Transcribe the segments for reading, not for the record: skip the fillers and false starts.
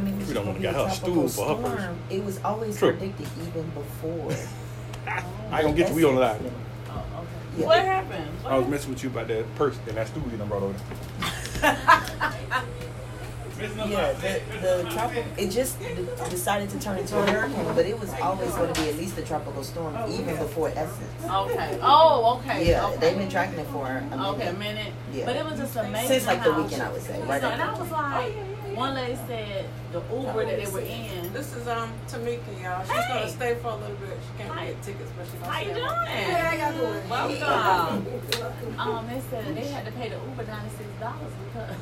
time it was We don't going want to to be a get her tropical stool for her purse. storm, it was always True. predicted even before. I ain't gonna get you. We on the line. Oh, okay. Yeah. What happened? I was messing with you about that purse and that stool you done brought over there. Yeah, the tropical, it just decided to turn into a hurricane, but it was always going to be at least a tropical storm, even before Essence. Okay. Oh, okay. Yeah, okay. they've been tracking it for a minute. Okay, a minute. Yeah. But it was just amazing. Since like the how- weekend, I would say. Right So, and I after. was like, one lady said the Uber that they were in. This is Tamika, y'all. She's Hey. gonna stay for a little bit. She can't get tickets, but she's gonna How you stay. doing? Yeah, I got doing. Welcome. They said they had to pay the Uber $96 because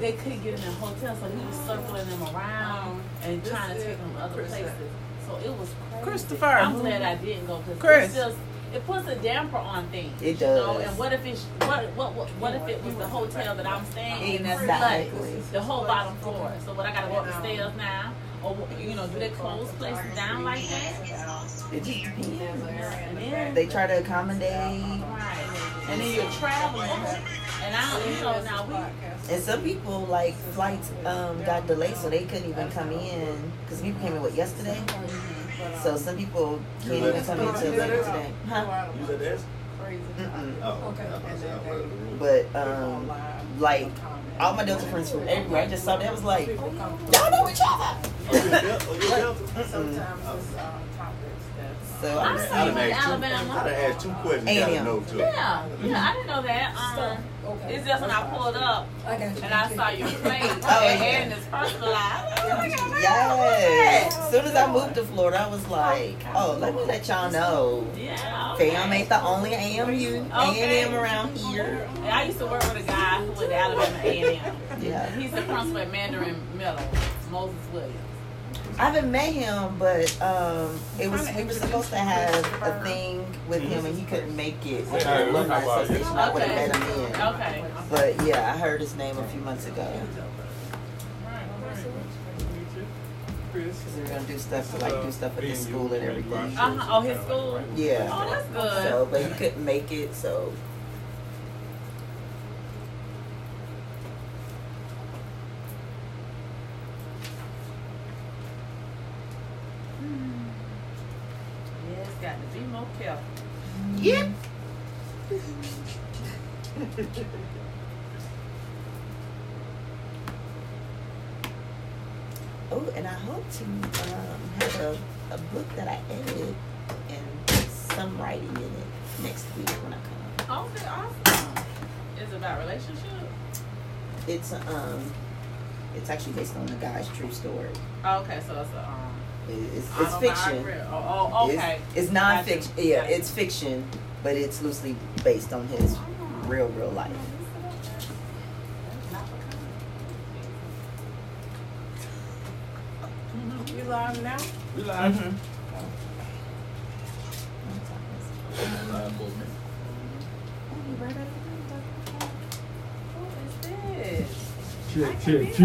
they couldn't get in a hotel, so he was circling them around and trying to take them to other places. So it was crazy. Christopher. I'm glad I didn't go because Chris. it's just, it puts a damper on things. It You know? does. And what if it's what if it was the hotel that I'm staying in that's Exactly. like the whole bottom floor? So what I gotta go up the stairs now? Or do they close places down like that? It just depends. And then They try to accommodate, right. And then you're traveling. And I don't, now we and some people like flights got delayed, so they couldn't even come in because people came in yesterday. So some people can't even come in until later today. Huh? You said this? Mm-mm. Oh, okay. But like all my Delta friends from everywhere, I just saw that, I was like, y'all know each other. Sometimes it's topics that's. So I I'm see saying, you in Alabama. I'd have asked 2 questions. You gotta know too. Yeah, I didn't know that. It's just when I pulled up and I saw your face and it's personalized. yes. As soon as I moved to Florida, I was like, oh, let me let y'all know. Yeah. Fam ain't the only A&M around here. And I used to work with a guy who went to Alabama A&M. Yeah. He's the principal at Mandarin Middle, Moses Williams. I haven't met him, but we were supposed to have a thing with him, and he couldn't make it. With the alumni association, I would have met him in. Okay. But yeah, I heard his name a few months ago. Because we were gonna do stuff at the school and everything. Oh, his school? Yeah. Oh, that's good. So, but he couldn't make it, so. Yeah, it's got to be more careful. Yep. Oh, and I hope to have a book that I edited and put some writing in it next week when I come. Okay, awesome. Is it about relationship? It's actually based on a guy's true story. Okay, so it's It's autobiography. fiction. Oh, okay. It's non-fiction. Yeah, Gotcha. it's fiction, but it's loosely based on his real life. You live now? We live. Mm-hmm. Who is this? Check. Is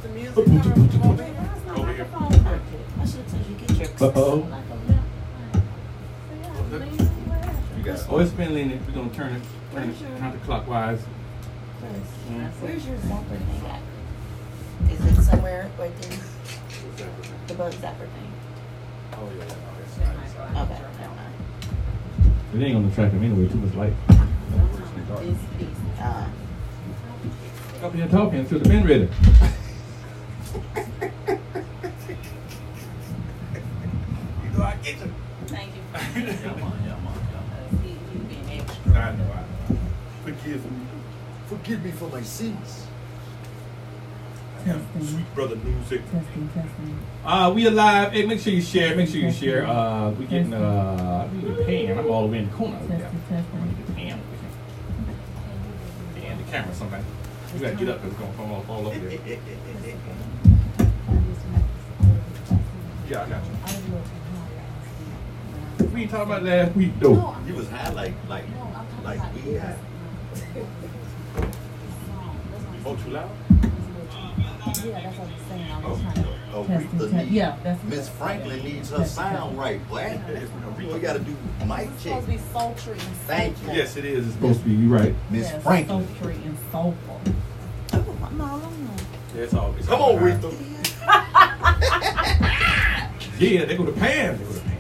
the music coming from over here? Over here. I should have told you get your. Uh-oh. You got Oh, it's been leaning. We're gonna turn it counterclockwise. Where's your zapper thing at? Is it somewhere right there? The bug zapper thing. Oh, yeah. Okay, never mind. It ain't gonna track him anyway. Too much light. Up here talking. Should have been ready. You know I get you. Thank you. Yeah, man. He's being extra. I know. Forgive me. Forgive me for my sins. Sweet brother music. We alive. Hey, make sure you share. We getting we need a pan. I'm all the way in the corner. Yeah. I need the pan. And the camera somebody. You gotta get up because it's gonna fall over there. Yeah, I got you. We ain't talking about last week though. You was high like we high. Oh, too loud? Yeah, that's what I'm saying. I was trying to test Aretha and test. Yeah, that's Miss Franklin needs her sound right, boy. We gotta do mic It's check. supposed to be sultry and soulful. Thank you. Yes, it is. It's supposed to be. You're right. Miss Yes, Franklin. sultry and soulful. Oh, I'm all on Yeah, it's all. It's Come all on, right. Aretha. Yeah, they go to Pam. They go to Pam.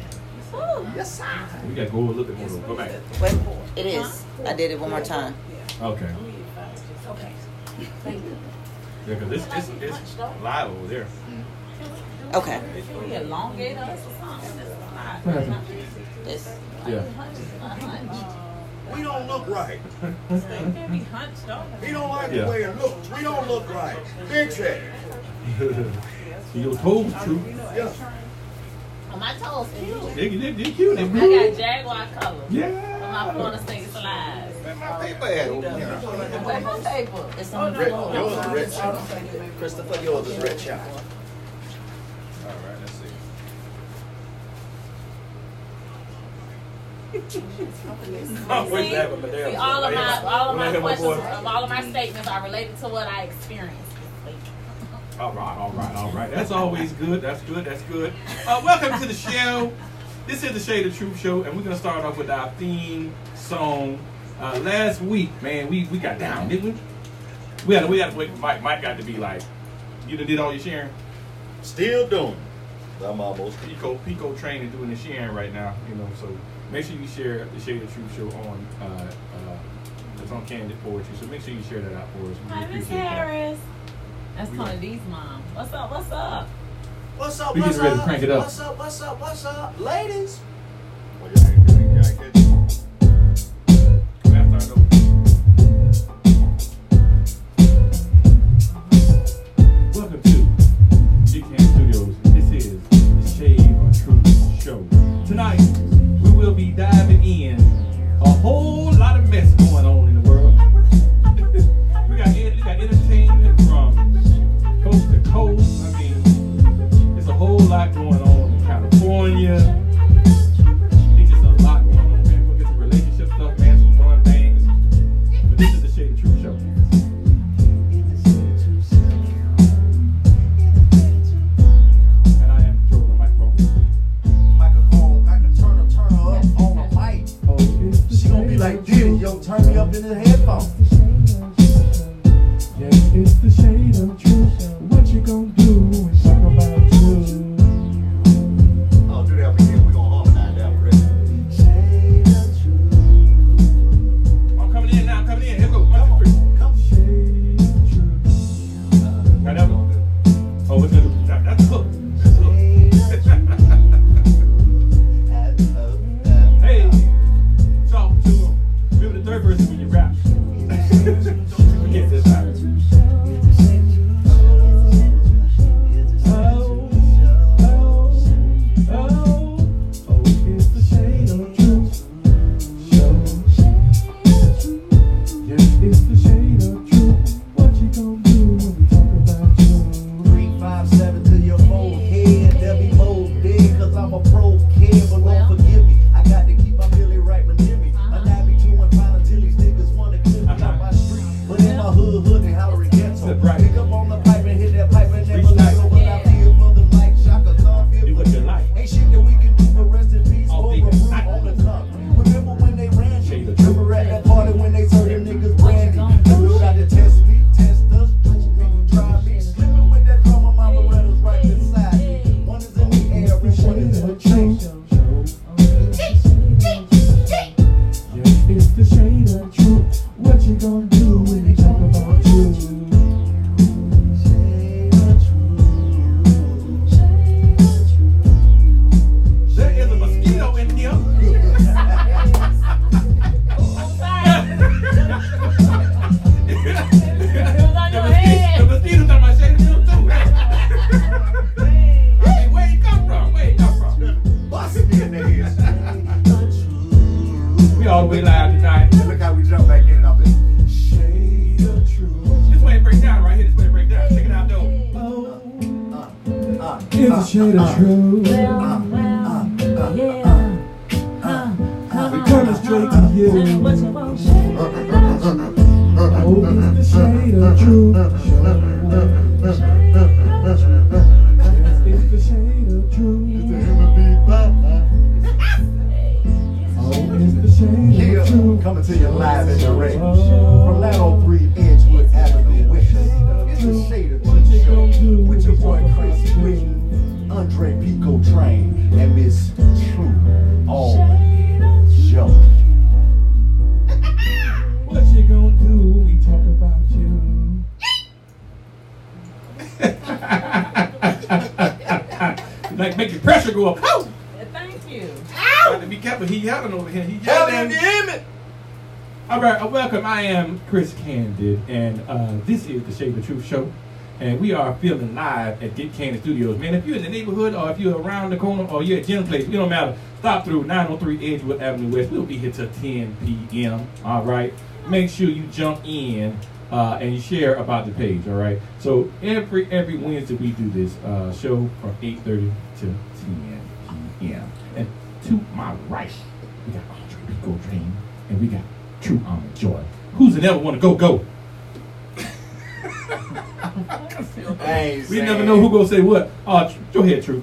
Yes, sir. We gotta go a little bit more. Go back. Wait, it is. I did it one more time. Okay. Okay. Thank you. Yeah, because it's live over there. Okay. We elongate us or something. What happened? This. Yeah. We don't look right. Can't be hunched over. He don't like Yeah. the way it looks. We don't look right. Big check. Your toes true. Yeah. Oh, my toes cute. They cute. They I blue. got jaguar colors. Yeah. On my corner state slides. Man, my paper hat over here. Where's my paper? It's on the Red, floor. yours is red shot. Christopher, yours is red shot. All right, let's see. I'm waiting to have a See, Madea. all of my Boy. questions, all of my statements are related to what I experienced this week. All right. That's always good. That's good. Welcome to the show. This is the Shade of Truth show, and we're gonna start off with our theme song. Last week, man, we got down, didn't we? We had to wait. Mike got to be like, you done did all your sharing. Still doing. I'm almost. Pico training doing the sharing right now, you know. So make sure you share the Shade of Truth show on. It's on Candid Poetry. So make sure you share that out for us. We Hi, Miss appreciate that. Harris. That's Tony D's mom. What's up? What's up? We What's getting ready to up? crank it up. What's up, ladies? Well, We have to start over. Welcome to GCAM Studios. This is the Shade of Truth show. Tonight, we will be diving in a whole lot of mess going on in the world. we got entertainment from coast to coast. I mean, there's a whole lot going on in California. There's just a lot going on, man. We'll get some relationship stuff, man, some fun things. But this is the Shade of Truth show. And I am controlling the microphone. I can turn her up on a mic. Oh, it's the She gonna be shade like, of Diddy, yo, turn me up in the headphones. Yes, it's the shade of truth. What you gonna do when we talk about you? Oh, do that again. We gonna harmonize that already. Shade of truth. I'm coming in now. I'm coming in. Here we go. 1, 2, 3. Come. Shade of truth. Got that one? Oh, what's that? That's the hook. That's the hook. Hey, talk to him. Remember the third verse when you rap. Don't you forget this time. It's the shade of truth. Yes, it's the shade of truth. What you gonna do when we talk about you? 357 to your forehead. There'll be more dead, cause I'm a pro kid, but Lord forgive me. I got to keep my Billy right near me. I not be too fine until these niggas wanna clip me out my street. But in my hood, they hollering ghetto. Right. Pick up on the pipe and hit that pipe and never Reach let nice. go. But I feel for them like Shaka Khan. Feel Do for what you them. like. Ain't shit that we can do, but rest in peace All for a big room and on the top. Remember when they ran Shade you? of truth. Remember at that party when they served them niggas brandy? You tried to test me, test us, do me, try me. Slipping with that drummer, my Beretta's right beside me. One is in the air and one is in the tree. Yes, it's the shade of truth. What you gonna do when we talk about you? There is a mosquito in here. The mosquito's on my shade of truth too. Hey, where you come from? Where you come from? Bust me in the head. We all the way live tonight. Look how we jump back in and up in shade of truth. This way it break down right here. This way it break down. Check it out though. It's a shade of truth. We coming straight to you. Oh, it's the shade of truth. It's the shade of truth. It's the human being pie. Oh, it's the shade Yeah, of truth. coming to you live and direct from 903 Edgewood Avenue West. It's the Shade of Truth Show with your boy Chris Rich, Andre Pico Train, and Miss True Almond Joe. What you gonna do when we talk about you? Like make your pressure go up. Oh! Thank you. Got to be careful. He yelling over here. He yelling. All right, welcome. I am Chris Candid, and this is the Shade of Truth Show, and we are filming live at Get Candid Studios. Man, if you're in the neighborhood, or if you're around the corner, or you're at Jen's place, it don't matter. Stop through 903 Edgewood Avenue West. We'll be here till 10 p.m. All right. Make sure you jump in and you share about the page. All right. So every Wednesday we do this show from 8:30 to 10 p.m. And to my right, we got Andre Pico Train, and we got True Almond Joy. Who's the never want to go? We never know who gonna say what. Go ahead, True.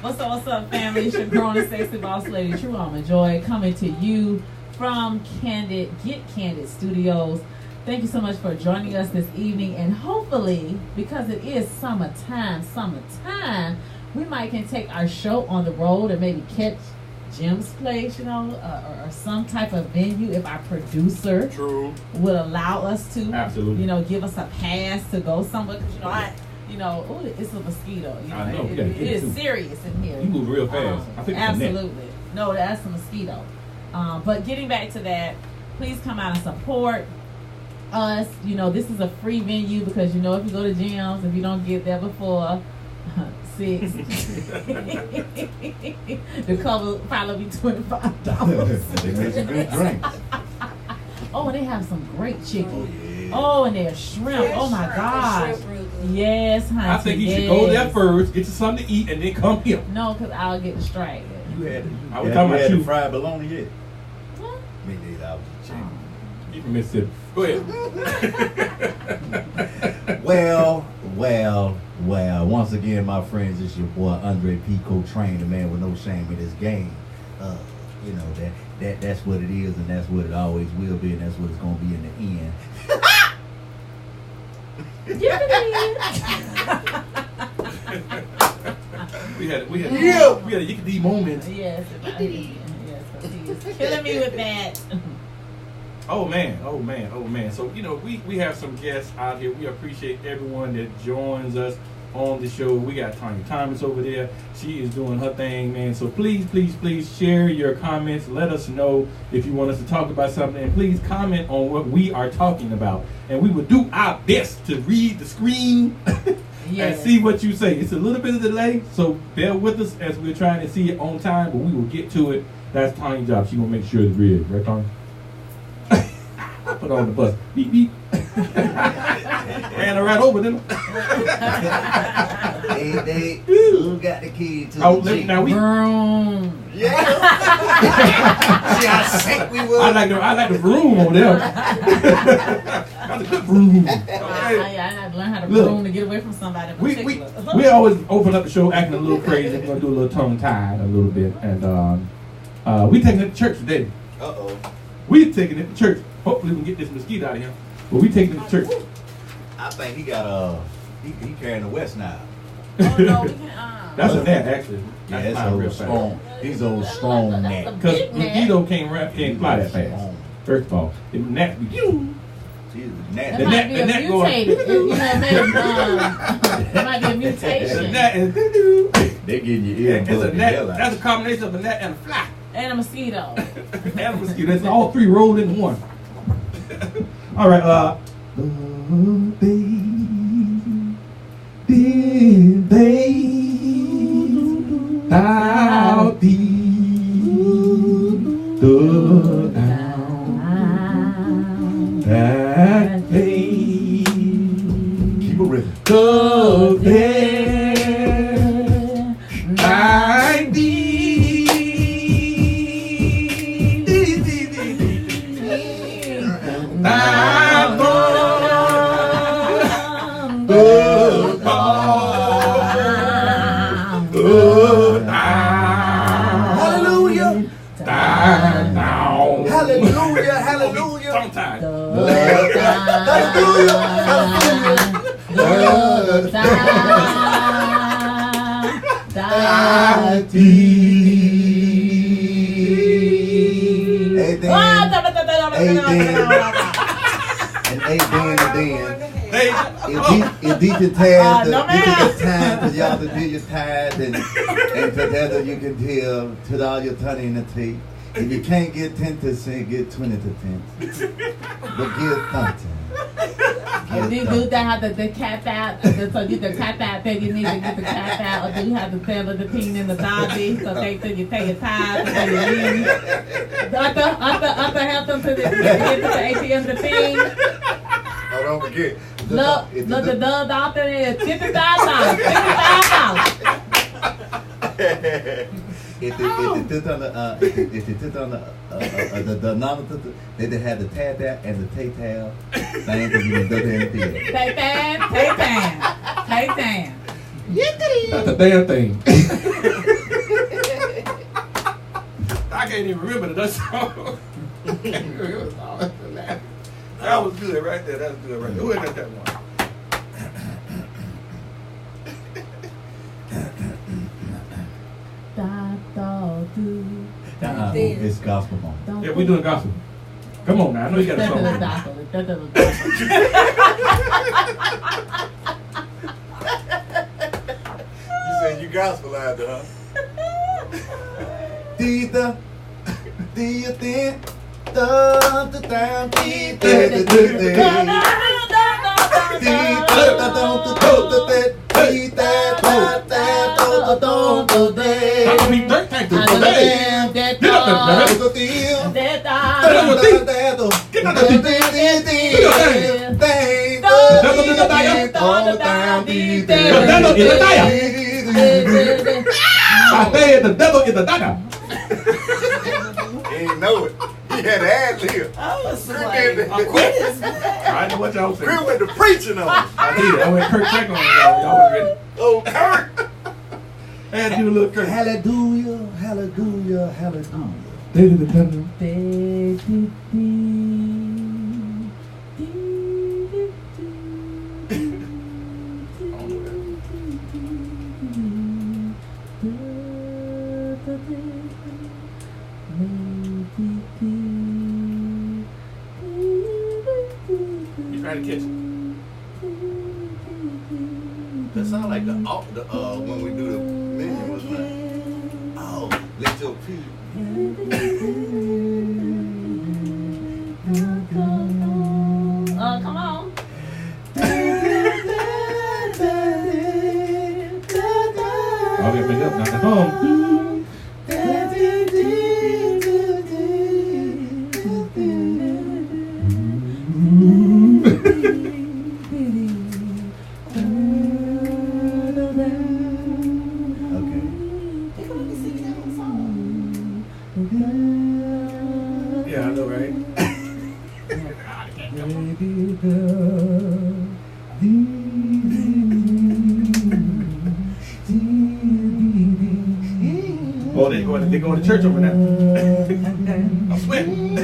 What's up, family? It's your grown and sexy boss lady, True Almond Joy, coming to you from Candid, Get Candid Studios. Thank you so much for joining us this evening, and hopefully, because it is summertime, we might can take our show on the road and maybe catch Jim's place, or some type of venue if our producer would allow us to. Absolutely. Give us a pass to go somewhere, because it's a mosquito. I know. It is serious in here. You move real fast. I think absolutely. No, that's a mosquito. But getting back to that, please come out and support us. This is a free venue because if you go to gyms, if you don't get there before 6, the cover probably be $25. They make some good drinks. Oh, and they have some great chicken. Oh, and their shrimp. Oh my gosh. Yes, honey. I think you should go there first, get you something to eat, and then come here. No, because I'll get distracted. I was talking about you. Fried bologna yet? What? Me neither. I was chicken. You from Mississippi. Go ahead. Well. Once again, my friends, it's your boy Andre Pico Train, the man with no shame in his game. That's what it is, and that's what it always will be, and that's what it's gonna be in the end. we had a yickety moment. Yes, he is killing me with that. Oh man. So we have some guests out here. We appreciate everyone that joins us on the show. We got Tanya Thomas over there. She is doing her thing, man. So please share your comments. Let us know if you want us to talk about something, and please comment on what we are talking about. And we will do our best to read the screen and see what you say. It's a little bit of delay, so bear with us as we're trying to see it on time, but we will get to it. That's Tanya's job. She gonna make sure it's read, right, Tanya? Put her on the bus. Beep beep. Ran her right over them. They who got the key to the Jeep? Now we. Yeah. See how sick we were. I like the broom over there. That's a good broom. I had to learn how to broom to get away from somebody. We always open up the show acting a little crazy. We're gonna do a little tongue tied a little bit, and we taking it to church today. We taking it to church. Hopefully we can get this mosquito out of here. But we taking it to church. I think he got he carrying the West now. Oh no, we can. That's a gnat actually. Yeah, That's that's not real old strong. He's old strong gnat. Because mosquito can't fly that fast. First of all, the gnat be That might be a mutated. That might be a mutation. The gnat is they getting your ear. it's a gnat. That's a combination of a gnat and a fly. And a mosquito. And a mosquito. That's all three rolled in one. All right. Out the down that day. Keep a rhythm. The there I be. I It's decent time for y'all to do your tithe and together you can tell to all your tongue in the teeth. If you can't get 10%, get 20%. But give something. Do you have the cap out? So you the cap out, then you need to get the cap out, or do you have to tell the team in the lobby so they till you pay your tithe and you leave? After help them to get to the ATM the thing. Oh, don't forget. Look, the dub out there is $55. If they took on the denominator, they had the tad and the tay tab. Thing to you Tay tan. That's a damn thing. I can't even remember that song. That was good right there. That was good right there. Who had that one? It's gospel moment. Yeah, we doing gospel. Come on now. I know you got a song. You said you gospelized it, huh? Do you think? I said the devil is a dagger. He didn't know it. He had to ad-lib. I was like, I know what y'all saying. Chris went to preaching on it. I did. I went Kirk Franklin on y'all. Y'all was ready. Oh, Kirk. I had to do a little Kirk. Hallelujah, hallelujah, hallelujah. You trying to catch it? That sound like the when we do the menu, wasn't it? Oh, let your feet. Come on. I'll get picked up now. Come on. Yeah, I know, right? Oh, they going to church over now. I'm sweating.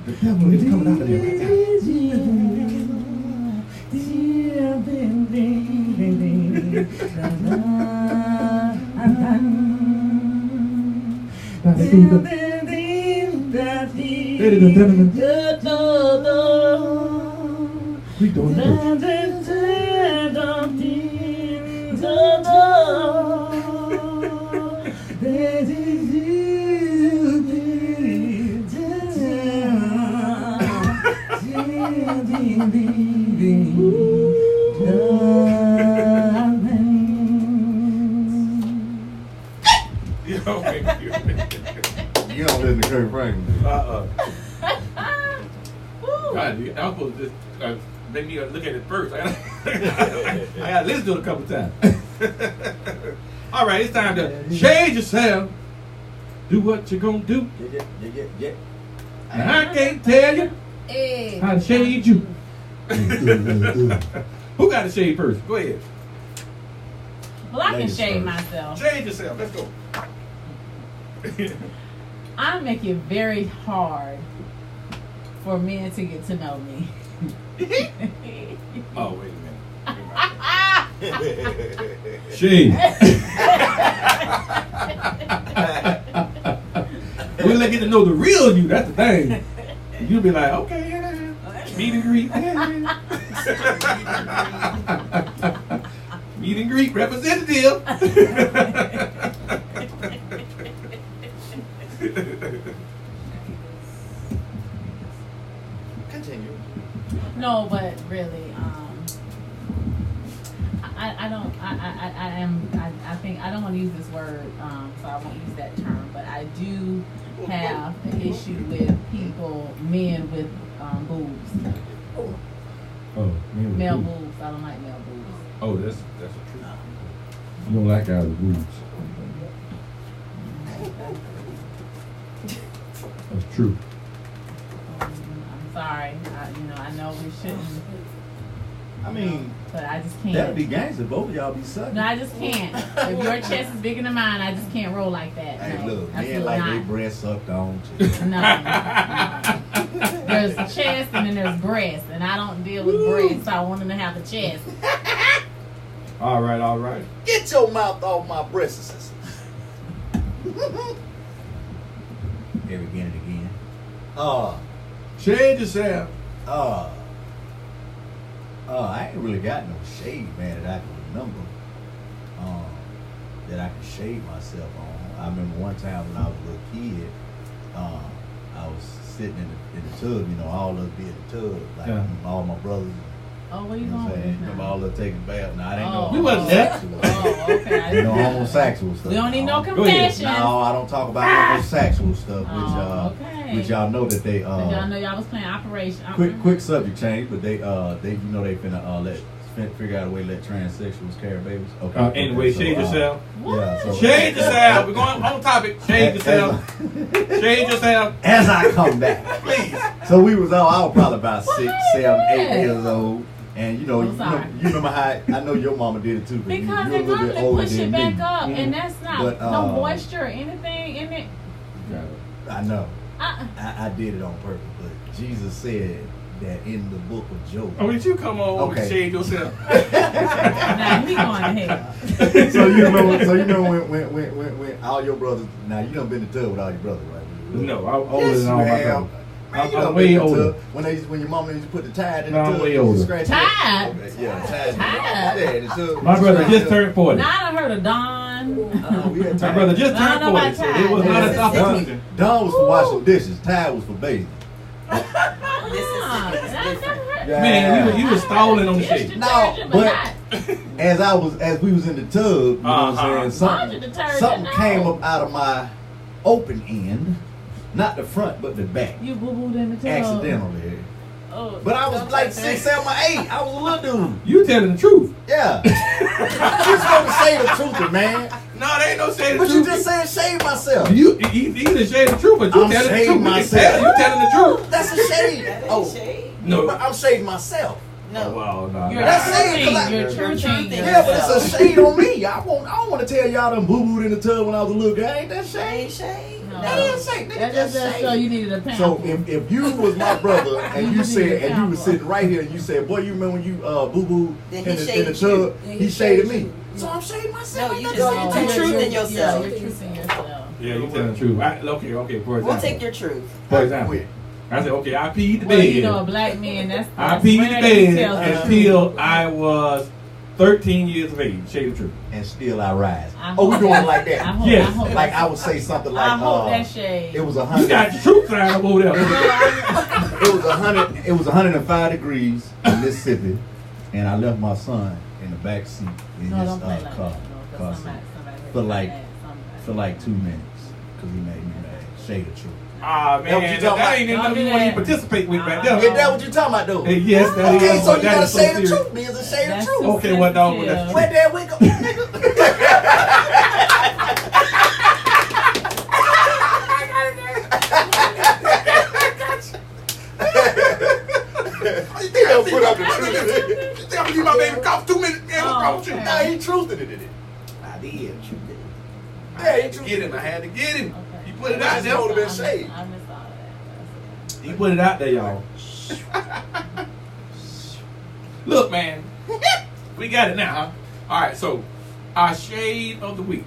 The devil is coming out of there right now. Ladies and gentlemen, we doing it. You don't listen to Kirk Franklin. God, I'm supposed to just make me look at it first. I gotta listen to it a couple times. All right, it's time to shade yourself. Do what you gonna do. Yeah. And I can't tell you how to shade you. Who got to shade first? Go ahead. Well, I can shade myself. Shade yourself. Let's go. I make it very hard for men to get to know me. Oh, wait a minute. Shade. We'll let get to know the real you. That's the thing. You'll be like, okay, yeah. Meet and greet. Meet and greet representative. Continue. No, but really, I think I don't want to use this word, so I won't use that term. But I do have an issue with men with boobs, Oh, male boobs. I don't like male boobs. Oh, that's the truth. You don't like guys with boobs. That's true. I'm sorry. I know we shouldn't. I mean, But I just can't. that'd be gangster. Both of y'all be sucking. No, I just can't. If your chest is bigger than mine, I just can't roll like that. Hey, No, look, men absolutely like not. they breast sucked on too. No. There's chest and then there's breast, and I don't deal with breast, so I want them to have the chest. All right. Get your mouth off my breasts. Here again and again. Change yourself. I ain't really got no shade, man, that I can remember. That I can shade myself on. I remember one time when I was a little kid, I was sitting in the tub, all of us be in the tub, like all my brothers. Oh, where you You know what I'm going saying? with Remember now? all of us taking baths. Now, I didn't know We wasn't there. Oh, okay. No homosexual stuff. We don't need no Go ahead. confessions. No, I don't talk about homosexual stuff, okay. which y'all know that they Y'all know y'all was playing Operation. quick subject change, but they they finna figure out a way to let transsexuals carry babies. Okay. Anyway, so, shade yourself. Yeah. So, Shade yourself. We're going on topic. Shade yourself. Shade yourself. As I come back, Please. so I was probably about 6, 7, 8 years old. And you remember how I know your mama did it too. Because you're they're a little going bit to older push than it back me. up, and that's not But, no moisture or anything in it. I know. Uh-uh. I did it on purpose, but Jesus said that in the book of Job. Oh, did you come on and shade yourself? Now he going to hell. so you know when all your brothers. Now you done been in the tub with all your brothers, right? No, I'm older Yes, than you all my have. brothers. Man, you I'm done way been in the older. tub. When your mama used to put the tide in No, the I'm tub. way you older. scratch it. Tide? Okay, yeah, tide. Tide? Yeah, in the tub. My brother just turned 40. Now I done heard of Don. We had My tide. brother just I turned don't know 40, about so it was Tide. not a This is opportunity. Dawn was for washing dishes. Tide was for bathing. I never heard. Yeah. Man, you was stalling on the Dish shade. detergent, but- not. As we was in the tub, you know what I'm saying? Laundry detergent, Something no. came up out of my open end, not the front, but the back, You boo-booed in the tub. accidentally. Oh, But I was like 6, 7, or 8. I was a little dude. You telling the truth. Yeah. You're supposed to say the truth, man. No, there ain't no shade But the you truth. just said shade myself. You either shade the truth, but you I'm telling the shading truth. myself. You telling the truth. That's a shade. That ain't Oh, shade. No. but I'm shading myself. No. Well, no. You're That's it, 'cause I- You're You're truthing. truthing. Yeah, but it's a shade on me. I don't want to tell y'all them boo-booed in the tub when I was a little guy. Ain't that That shade? ain't shade. No. That ain't shade. Nigga, That that's just shade. so you needed a pound. So if you was my brother and you You said need a and you was pound. sitting right here and you said, boy, you remember when you boo boo Then in he the shaded tub? you. Then He he shaded shaded me. you. So I'm shading myself. No, you That's just all. you truthing yourself. You're truthing yourself. Yeah, you telling the truth. Okay, for example. We'll take your truth. For example. Quit. I said, okay, I peed the Well, bed. you know, a black man, that's I peed the rare that he bed tells the until truth. I was 13 years of age. Shade the truth. And still I rise. I Oh, we hope doing that- it like I that? hope- Yes. I hope Like that's- I would say something like I hope that shade. it was You 100. got the truth sign up over there. It was 100. It was 105 degrees in Mississippi, and I left my son in the back seat in No, his don't play like car. that. No, car 'cause seat somebody for like heard that. for like 2 minutes because he made me mad. Shade the truth. Ah, That what man, you talking that ain't about? nothing you Don't want do to that. participate with right there. Is that what you talking about, though? Hey, yes, that is. Okay, so you that gotta is so say the serious. truth. Means to say the That's truth. so Okay, what dog? That's sensitive. true. Where there we go, nigga? You think I'll put up the truth? You think I'm gonna leave my baby cough 2 minutes? Man, what's wrong with you? okay. Nah, he truthed it. I did. Yeah, he truthed Get him. I had to get him. Okay. He put it out there. would have been shade. I missed all of that. He put it out there, y'all. Look, man. We got it now, huh? All right, so our shade of the week,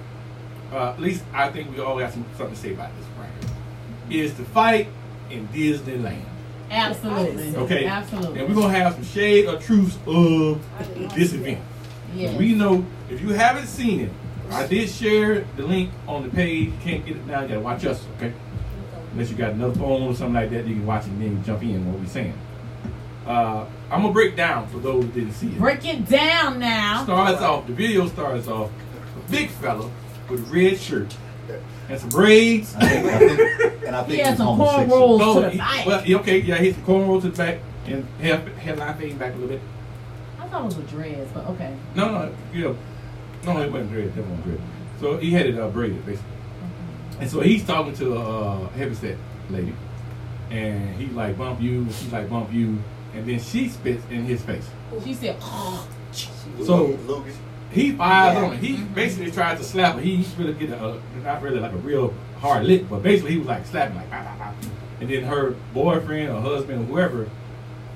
at least I think we all got something to say about this right here, is the fight in Disneyland. Absolutely. Okay. Absolutely. And we're going to have some shade or truths of this event. Yes. We know, if you haven't seen it, I did share the link on the page. You can't get it now. You got to watch us, okay? Unless you got another phone or something like that, you can watch it and then jump in on what we're saying. I'm going to break down for those who didn't see it. Break it down now. The video starts off, a big fella with a red shirt and some braids. I think He had he's some homosexual. cornrows to the back. Well, okay, yeah, he's some cornrows to the back and hairline fading back a little bit. I thought it was with dreads, but okay. No, it wasn't dread. That wasn't dread. So he had it braided, basically. And so he's talking to a heavyset lady, and he's like, bump you, she's like, bump you, and then she spits in his face. She said, So he fires on her. He basically tried to slap her. He really get not really like a real hard lick, but basically he was like slapping like, and then her boyfriend or husband or whoever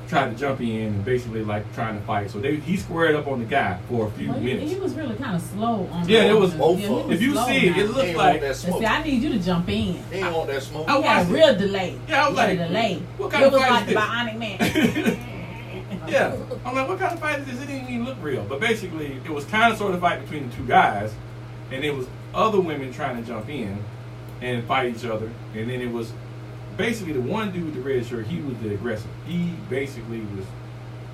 tried to jump in and basically like trying to fight. So he squared up on the guy for a few minutes. He was really kind of slow on Yeah, it was. If you see it, it looks like. See, I need you to jump in. He didn't want that smoke. He had a real delay. Yeah, I was like, delay. What kind it of was fight like is the this? Bionic Man. Yeah, I'm like, what kind of fight is this? It didn't even look real. But basically, it was kind of sort of fight between the two guys, and it was other women trying to jump in and fight each other, and then it was basically the one dude with the red shirt. He was the aggressor. He basically was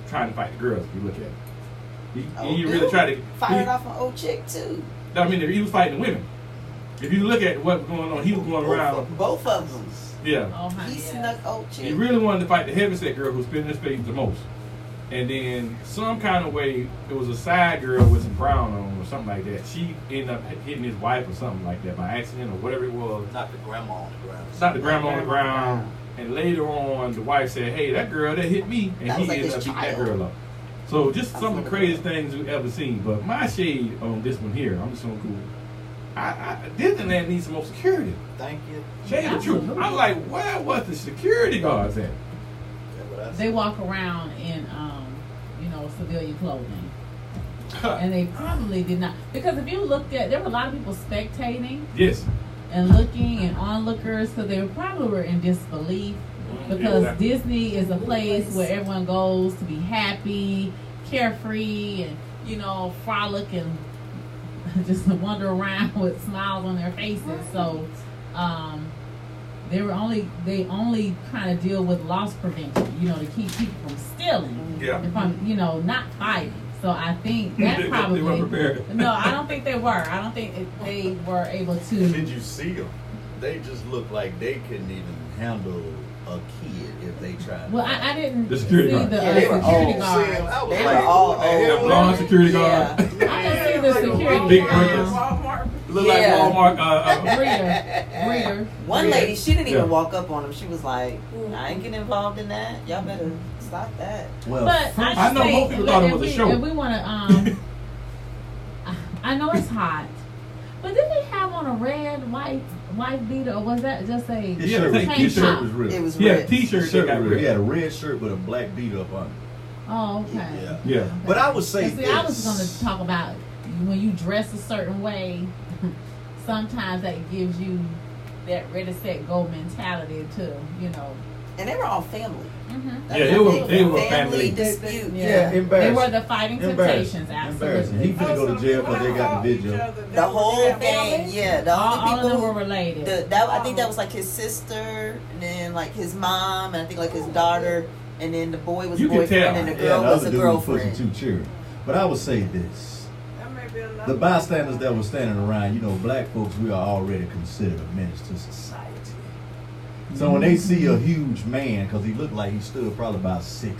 trying to fight the girls. If you look at it, he really tried to fired off an old chick too. I mean, he was fighting the women. If you look at what was going on, he was going around. Both of them. Yeah. Oh, honey, He snuck old chick. He really wanted to fight the heavyset girl who spit in his face the most. And then some kind of way, it was a side girl with some brown on or something like that. She ended up hitting his wife or something like that by accident or whatever it was. Not the grandma on the ground. Not the grandma on the ground. And later on, the wife said, hey, that girl that hit me. And That he was like ended up his beating that child. girl up. So just some of the craziest things we've ever seen. But my shade on this one here, I'm just going to cool. Disneyland needs some more security. Thank you. Shade the truth. I'm like, where was the security guards at? They walk around in, civilian clothing. And they probably did not. Because if you looked at, there were a lot of people spectating. Yes. And looking and onlookers, so they probably were in disbelief. Because Disney is a place where everyone goes to be happy, carefree, and, frolic and just wander around with smiles on their faces. So they only kind of deal with loss prevention, to keep people from stealing. Yeah. Not fighting. So I think that probably. They weren't prepared. No, I don't think they were. I don't think they were able to. Did you see them? They just looked like they couldn't even handle a kid if they tried. Well, I didn't The security see guard. the Yeah, they were security all guard. I was They like, were all what the hell? old. Blonde security guard. Yeah. I didn't see the security Big guard. breakers. Walmart. Look Yeah. like Walmart. Reader. One lady, she didn't even Yeah. walk up on him. She was like, I ain't getting involved in that. Y'all better stop that. Well, But I I know most people thought it was a show. If we want to, I know it's hot, but did they have on a red, white beater, or was that just a his Yeah, shirt, tank his top? shirt was red. It was Yeah, red. t-shirt. His They shirt got was red. He red. had a red shirt with a black beater up on it. Oh, okay. Yeah. Yeah. But I would say See, this. I was going to talk about when you dress a certain way. Sometimes that gives you that ready, set, go mentality to, And they were all family. Mm-hmm. Yeah, they were family. dispute. Yeah, They embarrassing. were the fighting temptations, Embarrassing. He absolutely. finna go to jail because they got the video. The whole thing, yeah. The All only of them people were who, related. I think that was like his sister, and then like his mom, and I think like his daughter, and then the boy was You can boyfriend, tell. and the Yeah, girl the was other a dude was pushing girlfriend. too cheery. But I would say this. That may be another. The bystanders that were standing around, black folks, we are already considered a menace to society. So when they see a huge man, because he looked like he stood probably about 6'3".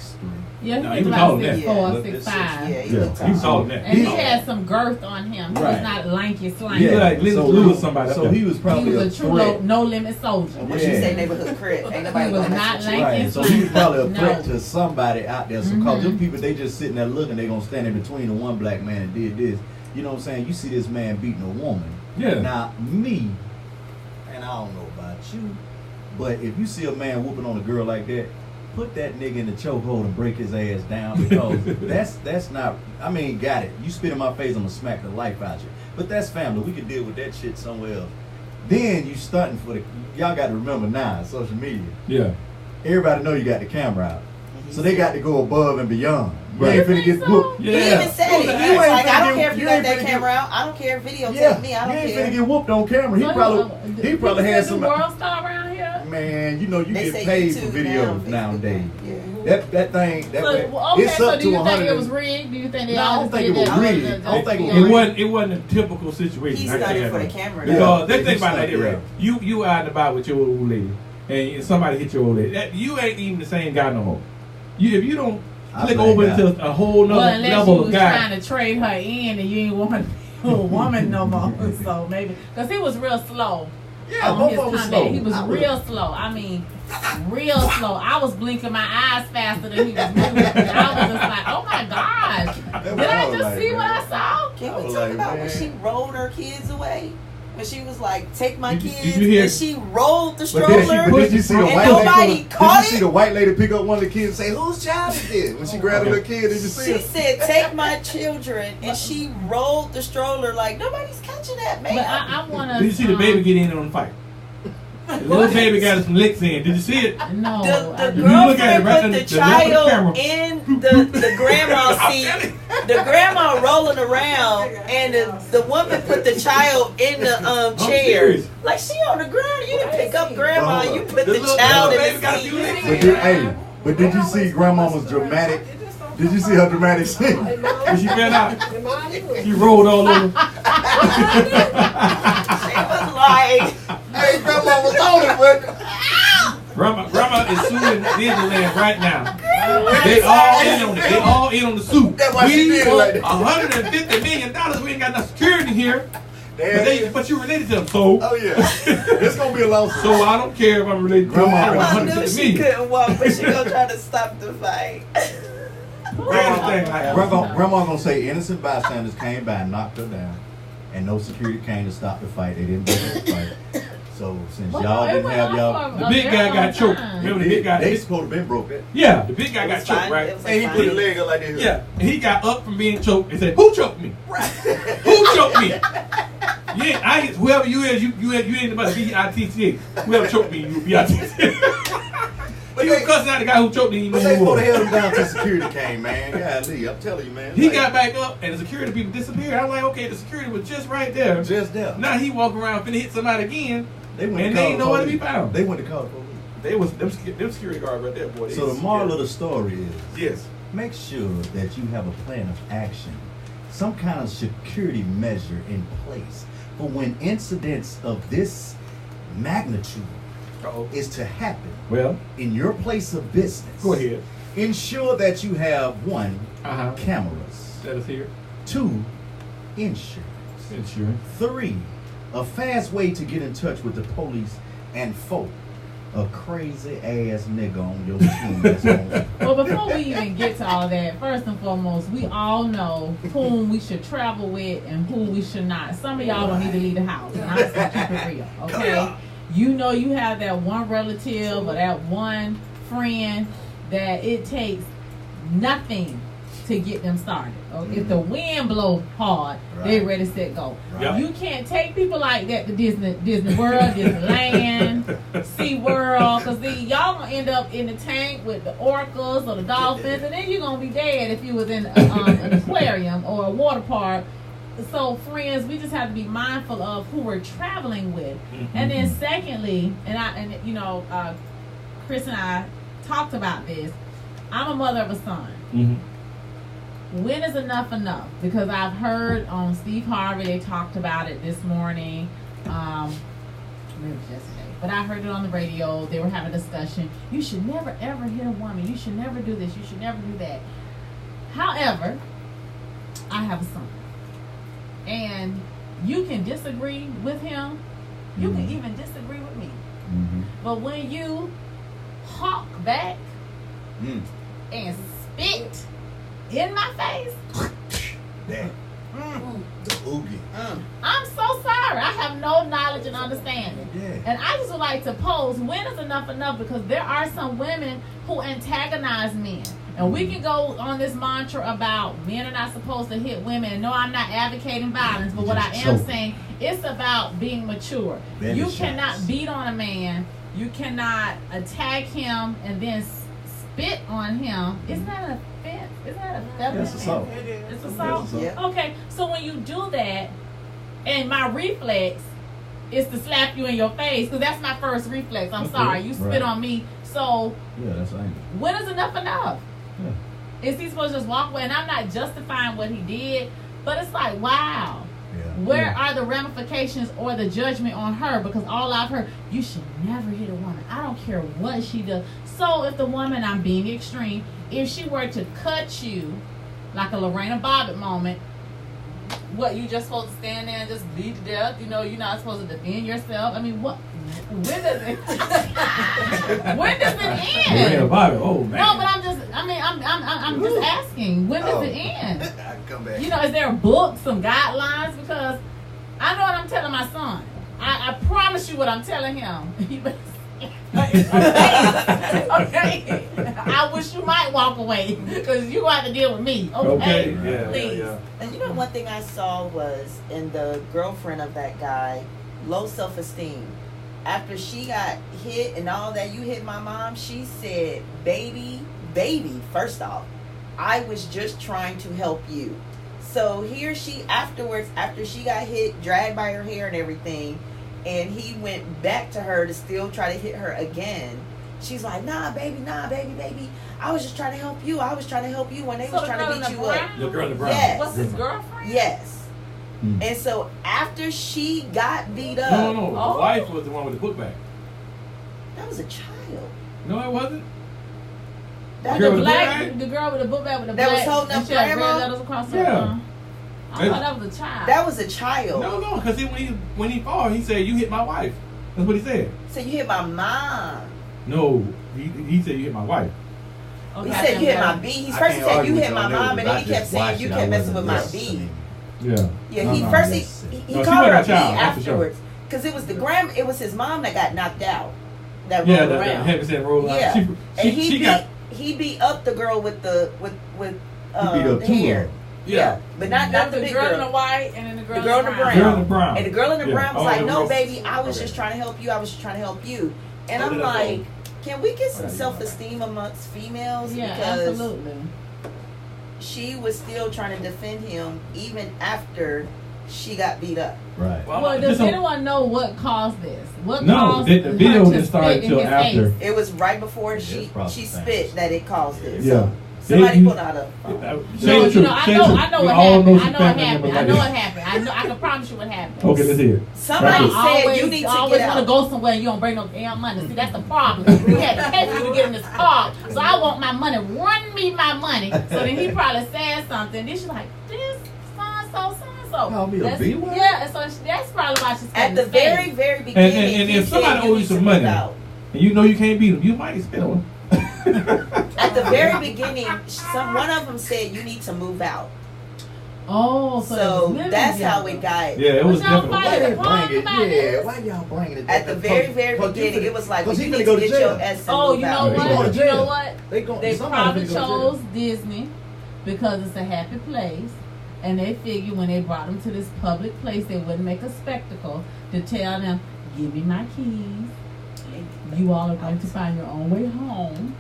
Yeah, No, he he was was taller about than 6'4", that. 6'5". Yeah, he Yeah, looked He was tall. taller than that. And he He- had some girth on him. He was Right. not lanky, slanky. Yeah. like Lindsay Blue or somebody up So there. he was He probably was a a true threat. no-limit soldier. What Yeah. you say, neighborhood crip? Ain't nobody He was gonna mess not with you. like- Right, so he was probably a No. threat to somebody out there. So, cause them Mhm. people, they just sitting there looking, they gonna stand in between the one black man and did this. You know what I'm saying? You see this man beating a woman. Yeah. Now, me, man, I don't know about you, but if you see a man whooping on a girl like that, put that nigga in the chokehold and break his ass down, because that's not. I mean, got it. You spit in my face, I'm gonna smack the life out you. But that's family. We can deal with that shit somewhere else. Then you stunting for the. Y'all got to remember now, social media. Yeah. Everybody know you got the camera out, so they got to go above and beyond. Right. You ain't finna get whooped. Yeah. He even said it. He was ain't like, I finna don't get- care if you you got ain't that finna camera out. I don't care if video Yeah, take me. I you don't ain't care. finna get whooped on camera. He probably had some. world star around here. Man, you know you They get say paid YouTube for videos now, nowadays. Yeah. That thing, that So, way, okay, it's so up do to you 100. think it was rigged? Do you think they No, I all don't just think did it was that? rigged. I don't think it was It wasn't a typical situation. He I can tell studied you for the that. camera. Because Yeah. let's think about it Yeah. like this. You out and about with your old lady, and somebody hit your old lady. You ain't even the same guy no more. If you don't click over into a whole nother Well, unless you level was of guy. trying to trade her in and you ain't want a woman no more. So maybe because he was real slow. Yeah, on both his of them was comeback. slow. He was I real slow. I mean, real slow. I was blinking my eyes faster than he was moving. And I was just like, oh my gosh. Did I just see what I saw? Can I we was talk like, about man. when she rolled her kids away? When she was like, take my Did kids, you hear- and she rolled the But stroller. did you see the and white nobody lady? caught Did you see it? the white lady pick up one of the kids and say, "Whose child is this?" When she grabbed her kid, did you see She it? said, take my children, and she rolled the stroller like, nobody's catching that, man. But I want to. Did you see the baby get in on the fight? The little baby got some licks in. Did you see it? No. The you look at it girlfriend right put in the the left of the child camera. in the grandma seat. The grandma rolling around, and the woman put the child in the chair. serious. Like she on the ground. You didn't pick up grandma. Well, You put the the little child baby in got a the few licks. seat. But did you see Grandmama's dramatic? Did you see her dramatic scene? When she fell out, she rolled all over. She was like, Hey, Grandma was on it, but Grandma is suing Disneyland right now. They all in on it. They all in on the suit. That's why she We did it like that. $150 million. We ain't got no security here. But you related to them, so. Oh yeah, it's gonna be a lawsuit. So I don't care if I'm related to them. Grandma- I want I knew $150 she million. couldn't walk, but she gonna try to stop the fight. Grandma gonna say innocent bystanders came by and knocked her down, and no security came to stop the fight. They didn't break the fight. So since y'all didn't have y'all, The big guy got choked. Remember the big guy? they supposed to been broke that. Yeah, the big guy It got was choked, fine. right? It was And he like put his fine. leg up like this. Yeah, and he got up from being choked and said, "Who choked me? Who choked me? Whoever you is, you ain't about BITCA. Whoever choked me, you BITCA." But He was they- cussing out the guy who choked me. But they supposed to held him down till security came, man. Golly, I'm telling you, man. He Like, got back up and the security people disappeared. I'm like, okay, the security was just right there. just there. Now he walking around finna hit somebody again. They went And to they call ain't the nowhere to be police. found. They went to call the police. They was them security guards right there, boy. They So the was moral of scared. the story is, Yes. make sure that you have a plan of action, some kind of security measure in place for when incidents of this magnitude Uh-oh. is to happen Well, in your place of business. go ahead. Ensure that you have 1, Uh-huh. cameras, Let us hear. 2, insurance, Insurance. 3, a fast way to get in touch with the police, and 4, a crazy ass nigga on your team that's on. Well, before we even get to all that, first and foremost, we all know whom we should travel with and who we should not. Some of y'all don't need to leave the house. And I'm just gonna keep it real, okay? You know you have that one relative or that one friend that it takes nothing to get them started. If the wind blow hard, they ready, set, go. Right. You can't take people like that to Disney World, Disneyland, Sea World, because y'all gonna end up in the tank with the orcas or the dolphins, and then you're gonna be dead if you was in an aquarium or a water park. So friends, we just have to be mindful of who we're traveling with. And then secondly, Chris and I talked about this. I'm a mother of a son. Mm-hmm. When is enough enough? Because I've heard on Steve Harvey, they talked about it this morning. Maybe it was yesterday, but I heard it on the radio. They were having a discussion. You should never ever hit a woman. You should never do this. You should never do that. However, I have a son, and you can disagree with him. You can even disagree with me. Mm-hmm. But when you hawk back and spit in my face, That. The oogie. I'm so sorry. I have no knowledge and understanding. Yeah. And I just would like to pose, when is enough enough? Because there are some women who antagonize men. And we can go on this mantra about men are not supposed to hit women. And no, I'm not advocating violence, but what I am saying, it's about being mature. You cannot beat on a man. You cannot attack him and then spit on him. Isn't that an offense? Isn't that a felony? That's assault. It's assault? Yeah. Okay, so when you do that, and my reflex is to slap you in your face, because that's my first reflex. I'm sorry, you spit on me. So, yeah, that's anger. when is enough enough? Yeah. Is he supposed to just walk away? And I'm not justifying what he did, but it's like, wow. Yeah. Where are the ramifications or the judgment on her? Because all I've heard, you should never hit a woman. I don't care what she does. So if the woman, I'm being extreme, if she were to cut you, like a Lorena Bobbitt moment, what, you just supposed to stand there and just bleed to death? You know, you're not supposed to defend yourself. I mean, what? When does it? When does it end? Lorena Bobbitt, oh man. No, but I'm just asking. When does it end? I come back. You know, is there a book, some guidelines? Because I know what I'm telling my son. I promise you what I'm telling him. Okay. I wish you might walk away because you gonna have to deal with me. Okay. Yeah, Please. yeah. And you know, one thing I saw was in the girlfriend of that guy, low self-esteem. After she got hit and all that, you hit my mom, she said, baby, first off, I was just trying to help you. So here she, afterwards, after she got hit, dragged by her hair and everything, and he went back to her to still try to hit her again. She's like, nah, baby. I was just trying to help you. When they was trying to beat you up. The girl in the brown. Yes. What's his girlfriend? Yes. And so after she got beat up, No. The wife was the one with the book bag. that was a child. No, it wasn't. That girl The with black, the girl with the book bag with the That was black, holding up and she had red grandma? letters across her Yeah. arm. I thought that was a child. That was a child. No, because when he fought, he said, "You hit my wife." That's what he said. So you hit my mom. No, he said you hit my wife. He said you hit my B. He first said you hit my mom, and then he kept saying you kept messing with my B. Yeah. Yeah, he No, first no. he No, she called her a wasn't B a child, that's for sure. afterwards because it was it was his mom that got knocked out. That Yeah, rolled the around. heavy set roll around. Yeah, She and he beat up the girl with the He beat the up two hair. of them. Yeah, but not There was the the big girl in the girl. white and then the girl, The girl in the brown. Girl in the brown. And the girl in the Yeah. brown was Oh, like, the "No, roast. baby, I was Okay. just trying to help you. I was just trying to help you." And Where I'm did that like, go? can we get some Right. self-esteem amongst females? Yeah, Because absolutely. she was still trying to defend him even after she got beat up. Right. Well, does anyone know what caused this? What No, caused the her video to didn't start spit in till his after. face? It was right before it's she probably spit that it caused it. Yeah. So somebody They- pulled out a phone. No, you know, I know what happened. I know what happened. I can promise you what happened. Okay, let's hear it. Somebody I said you need to always get want to out. go somewhere and you don't bring no damn money. See, that's the problem. We had to pay for you to get in this car, so I want my money. Run me my money. So then he probably said something. Then she's like, this so. Call me a B-word? Yeah, and so that's probably why she's At the very, very beginning, And he if said somebody you owes you need some to money, move out. and you know you can't beat them, you might spit on them. At the very beginning, one of them said you need to move out. Oh, So that's how it got. Yeah, it was y'all definitely. fighting? Why they Talk bring it? about Yeah, this. why y'all bringing it? At the very, very beginning, it was like, well, you need to get your ass and Oh, move you know out. He going what? to You know jail. what? They They probably chose Disney because it's a happy place, and they figured when they brought them to this public place, they wouldn't make a spectacle to tell them, "Give me my keys. You all are going to find your own way home.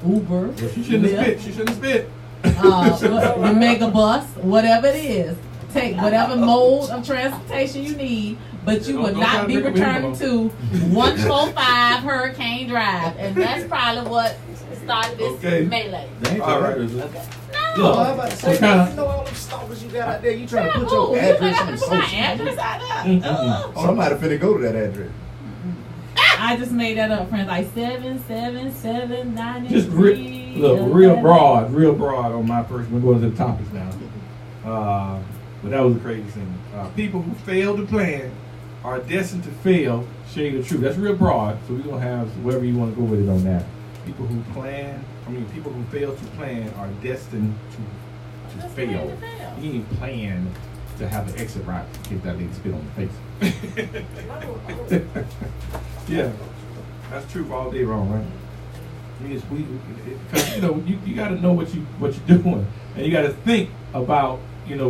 Uber, Well, she shouldn't have Lyft, spit. She shouldn't have spit. the mega bus, whatever it is. Take whatever mode of transportation you need, but you will Don't not try to be make a returning video. to 145 Hurricane Drive, and that's probably what started this Okay. melee. They ain't All right. right. Okay. No, No. I'm about to say, What kind of- you know all them stalkers you got out there. You trying to Yeah, put your who? You address think I on can the put my social address media. out Mm-mm. there? Somebody finna go to that address. I just made that up, friends. Like 77793. Just real broad on my person. We're going to the topics now. But that was a crazy thing. People who fail to plan are destined to fail. Shade of truth. That's real broad. So we're gonna have wherever you want to go with it on that. People who fail to plan are destined to fail. You ain't plan to have an exit route in case that lady spit on the face. Yeah, that's true all day wrong, right? Because you got to know what you're doing, and you got to think about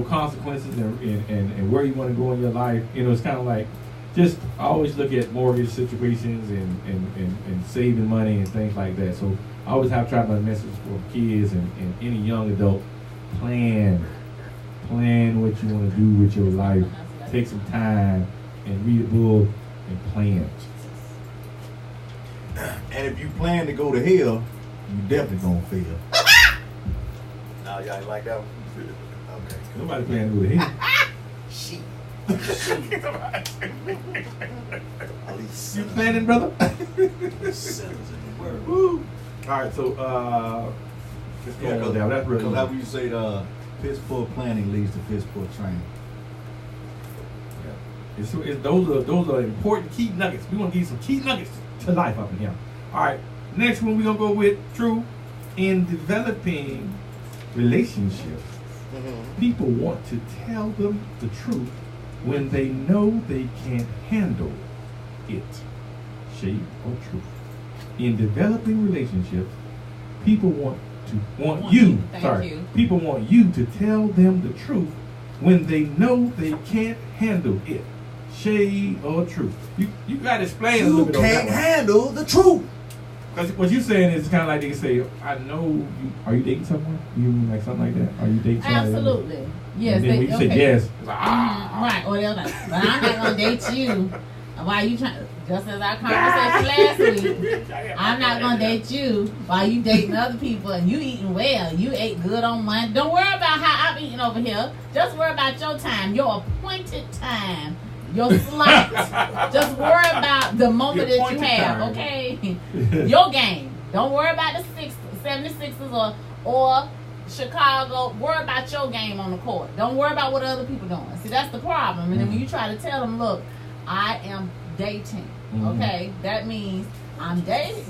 consequences and where you want to go in your life. It's kind of like just always look at mortgage situations and saving money and things like that. So I always have tried my message for kids and any young adult. Plan what you want to do with your life. Take some time and read a book and plan. And if you plan to go to hell, you definitely gonna fail. No, y'all ain't like that one? Okay. Nobody plan to go to hell. She. At least You planning, brother? sinners in the world. Woo. All right, so let's go on down. That's really Because how you say piss poor planning leads to piss poor training. Those are important key nuggets. We want to give you some key nuggets to life up in here. All right, next one we're gonna go with True. In developing relationships, people want to tell them the truth when they know they can't handle it. Shade or truth? In developing relationships, people want you. People want you to tell them the truth when they know they can't handle it. Shade or truth? You got to explain a little bit. You can't handle the truth. Because what you're saying is kind of like they say, I know you. Are you dating someone? You mean like something like that? Are you dating someone? Absolutely. Yes. And then when you say yes, it's like, Right. Or they're like, but I'm not gonna date you. Why you trying? Just as our conversation last week, I'm not gonna date you while you dating other people and you eating well. You ate good on Monday. Don't worry about how I'm eating over here. Just worry about your time, your appointed time, your slot. Just worry about the moment that you have, time. okay? Your game. Don't worry about the 76ers or Chicago. Worry about your game on the court. Don't worry about what other people doing. See, that's the problem. And then when you try to tell them, look, I am dating. Okay, that means I'm dating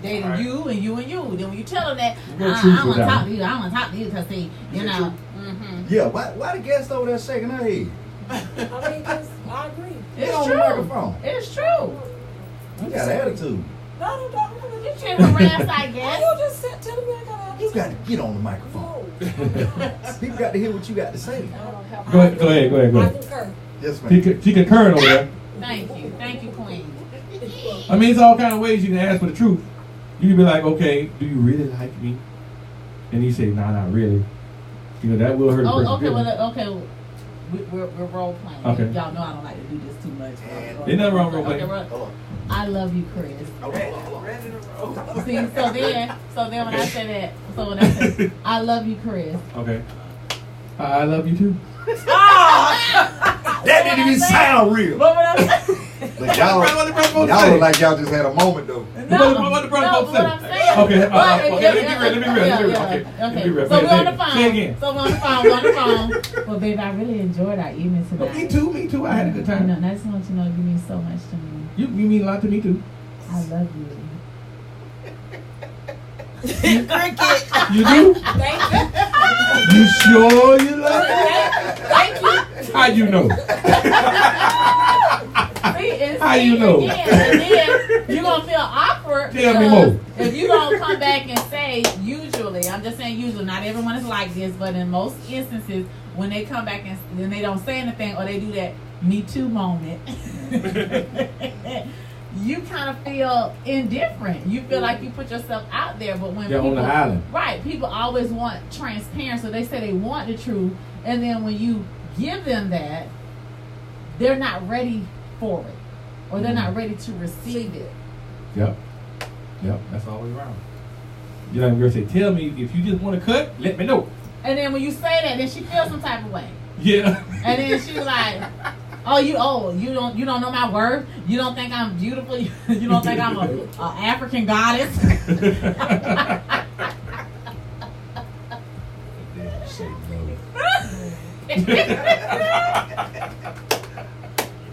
right. You and you and you. Then when you tell them that, I want to talk to you. I want to talk to you because see, Yeah, why the guest over there shaking her head? I mean, cause I agree. It's on true. the microphone. It's true. You got an attitude. No, You can't harass, I guess. You just telling me I got an You got to get on the microphone. People got to hear what you got to say. Go ahead. I concur. Yes, ma'am. She concurring over there. Thank you, Queen. I mean, it's all kind of ways you can ask for the truth. You can be like, okay, do you really like me? And he say, nah, not really. That will hurt. We're role playing. Okay. Y'all know I don't like to do this too much. Ain't nothing wrong with role playing. I love you, Chris. See, so then when I say that, I love you, Chris. Okay. I love you too. That didn't even sound real. What would I say? But y'all look like y'all just had a moment though. What the brother what say? I'm saying. Okay, But let me be real. Okay. So we're on the phone. Say again. So we're on the phone. Well, babe, I really enjoyed our evening tonight. Me too. I had a good time. I just want you to know you mean so much to me. You mean a lot to me too. I love you. Cricket. You do? Thank you. You sure you love me? Thank you. How you know? How you know? And then you're going to feel awkward. Tell me more. If you don't come back and say, usually, I'm just saying usually, not everyone is like this, but in most instances, when they come back and they don't say anything or they do that me too moment, you kind of feel indifferent. You feel like you put yourself out there, but when on the island. Right, people always want transparency. So they say they want the truth, and then when you give them that, they're not ready for it, or they're not ready to receive it. Yep, that's all the way around. You know, you're gonna say, tell me if you just want to cut, let me know. And then when you say that, then she feels some type of way. Yeah. And then she's like, you don't know my worth. You don't think I'm beautiful. You don't think I'm a African goddess. You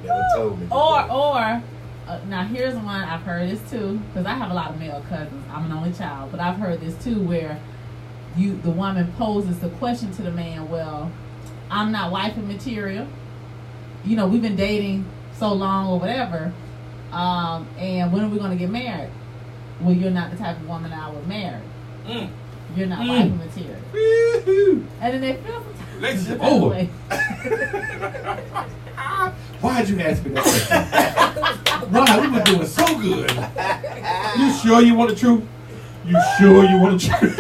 never told me. Or now here's one I've heard this too, because I have a lot of male cousins. I'm an only child, but I've heard this too, where the woman poses the question to the man, well, I'm not wifey material. You know, we've been dating so long or whatever. And when are we going to get married? Well, you're not the type of woman I would marry. You're not wifey material. Woo-hoo. And then they feel some Relationship over. Why'd you ask me that question? Why? We were doing so good. You sure you want the truth? You sure you want the truth?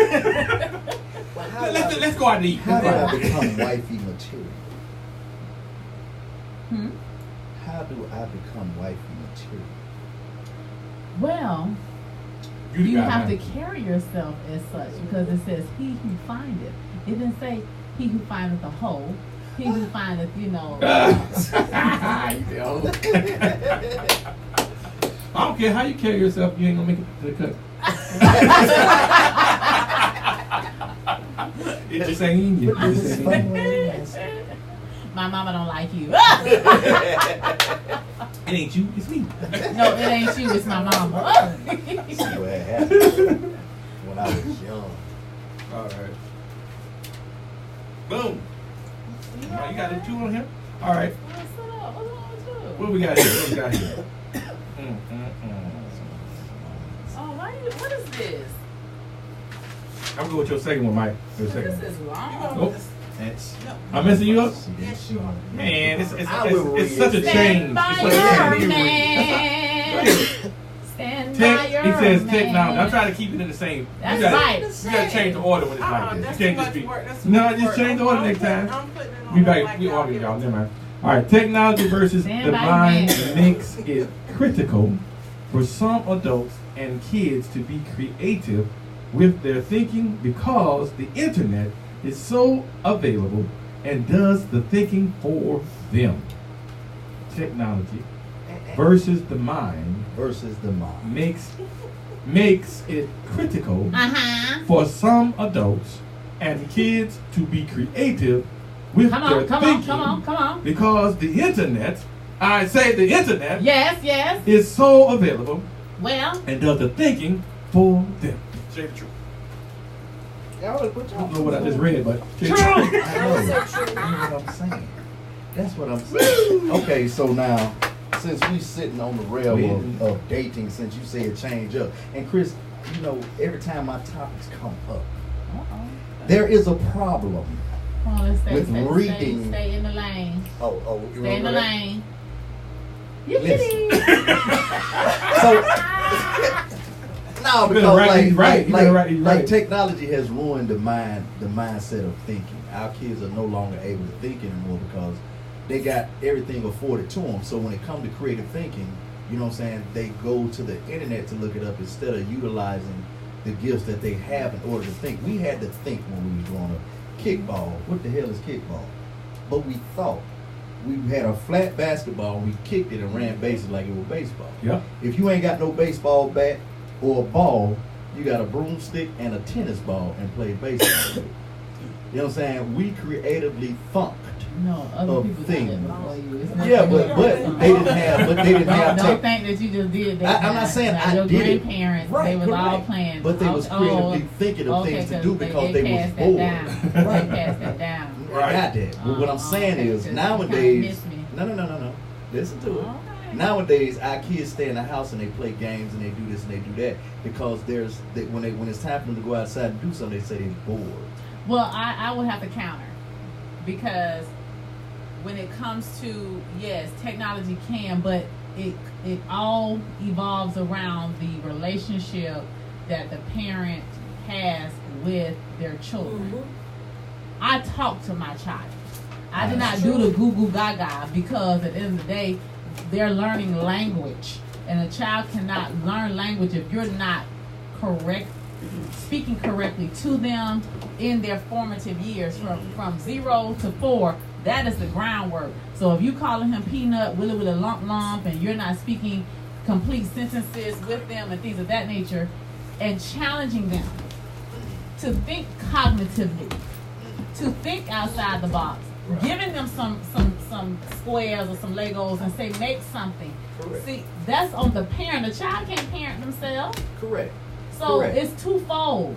Let's go out and eat. How did I become wifey material? How do I become wifey material? Well, you have to carry yourself as such because it says he who findeth. It didn't say he who findeth a hoe. He who findeth, you know. I don't care how you carry yourself, you ain't gonna make it to the cut. It just ain't in you. It just ain't in you. My mama don't like you. It ain't you, it's me. No, it ain't you, it's my mama. See what happened when I was young. All right. Boom. You got the two on here? All right. What's up? What's wrong with you? What we got here? What we got here? Oh, what is this? I'm going with your second one, Mike. Your second This one. is long. Oh, That's, I'm messing you up? yes, Man, it's read such a it. change. Stand by It's such a your change. man. Stand by your It says man. technology. I'm trying to keep it in the same. That's you gotta, right. You gotta change the order when it's like this. That's You can't too just much be. work. That's No, too much just work. change the order I'm next time. I'm putting it on We there back. like We y'all order get y'all. it. Never mind. All right. Technology versus Stand the by mind man. makes it critical for some adults and kids to be creative with their thinking because the internet is so available and does the thinking for them. Technology versus the mind versus the mom. makes it critical for some adults and kids to be creative with their thinking Come on. because the internet, I say the internet, Yes. is so available Well, and does the thinking for them. Say the truth. I don't know what I just read, but I know. That's what I'm saying. That's what I'm saying. Okay, so now, since we sitting on the rail of dating, since you say it change up, and Chris, you know, every time my topics come up, there is a problem. come on, let's With reading. Stay in the lane. Oh, you Stay in the remember that? lane. You Listen. kidding? So, no, You better because write these right. You better write these like right. technology has ruined the mindset of thinking. Our kids are no longer able to think anymore because they got everything afforded to them. So when it comes to creative thinking, you know what I'm saying, they go to the internet to look it up instead of utilizing the gifts that they have in order to think. We had to think when we was growing up. Kickball, what the hell is kickball? But we thought. We had a flat basketball, we kicked it and ran bases like it was baseball. Yeah. If you ain't got no baseball bat or a ball, you got a broomstick and a tennis ball and play baseball. You know what I'm saying? We creatively funked. No, other Of people things. did it before you. It's not Yeah, that but you- they didn't have Don't think that you just did that. I'm not saying Now, I your did it. grandparents, Right, they was all correct. playing. But they was creatively thinking of things to do because they was passed bored. That down. Right. They passed that down. I got that. But what I'm saying okay, is just nowadays, miss me. no. Listen to it. Okay. Nowadays, our kids stay in the house and they play games and they do this and they do that because when it's time for them to go outside and do something, they say they're bored. Well, I would have to counter because when it comes to, yes, technology can, but it all evolves around the relationship that the parent has with their children. I talk to my child. I did not do the goo goo gaga because at the end of the day, they're learning language, and a child cannot learn language if you're not speaking correctly to them in their formative years from 0 to 4. That is the groundwork. So if you calling him peanut, willy willy lump, and you're not speaking complete sentences with them and things of that nature, and challenging them to think cognitively, to think outside the box, giving them some squares or some Legos and say make something. Correct. See, that's on the parent. The child can't parent themselves. Correct. So Correct. it's twofold.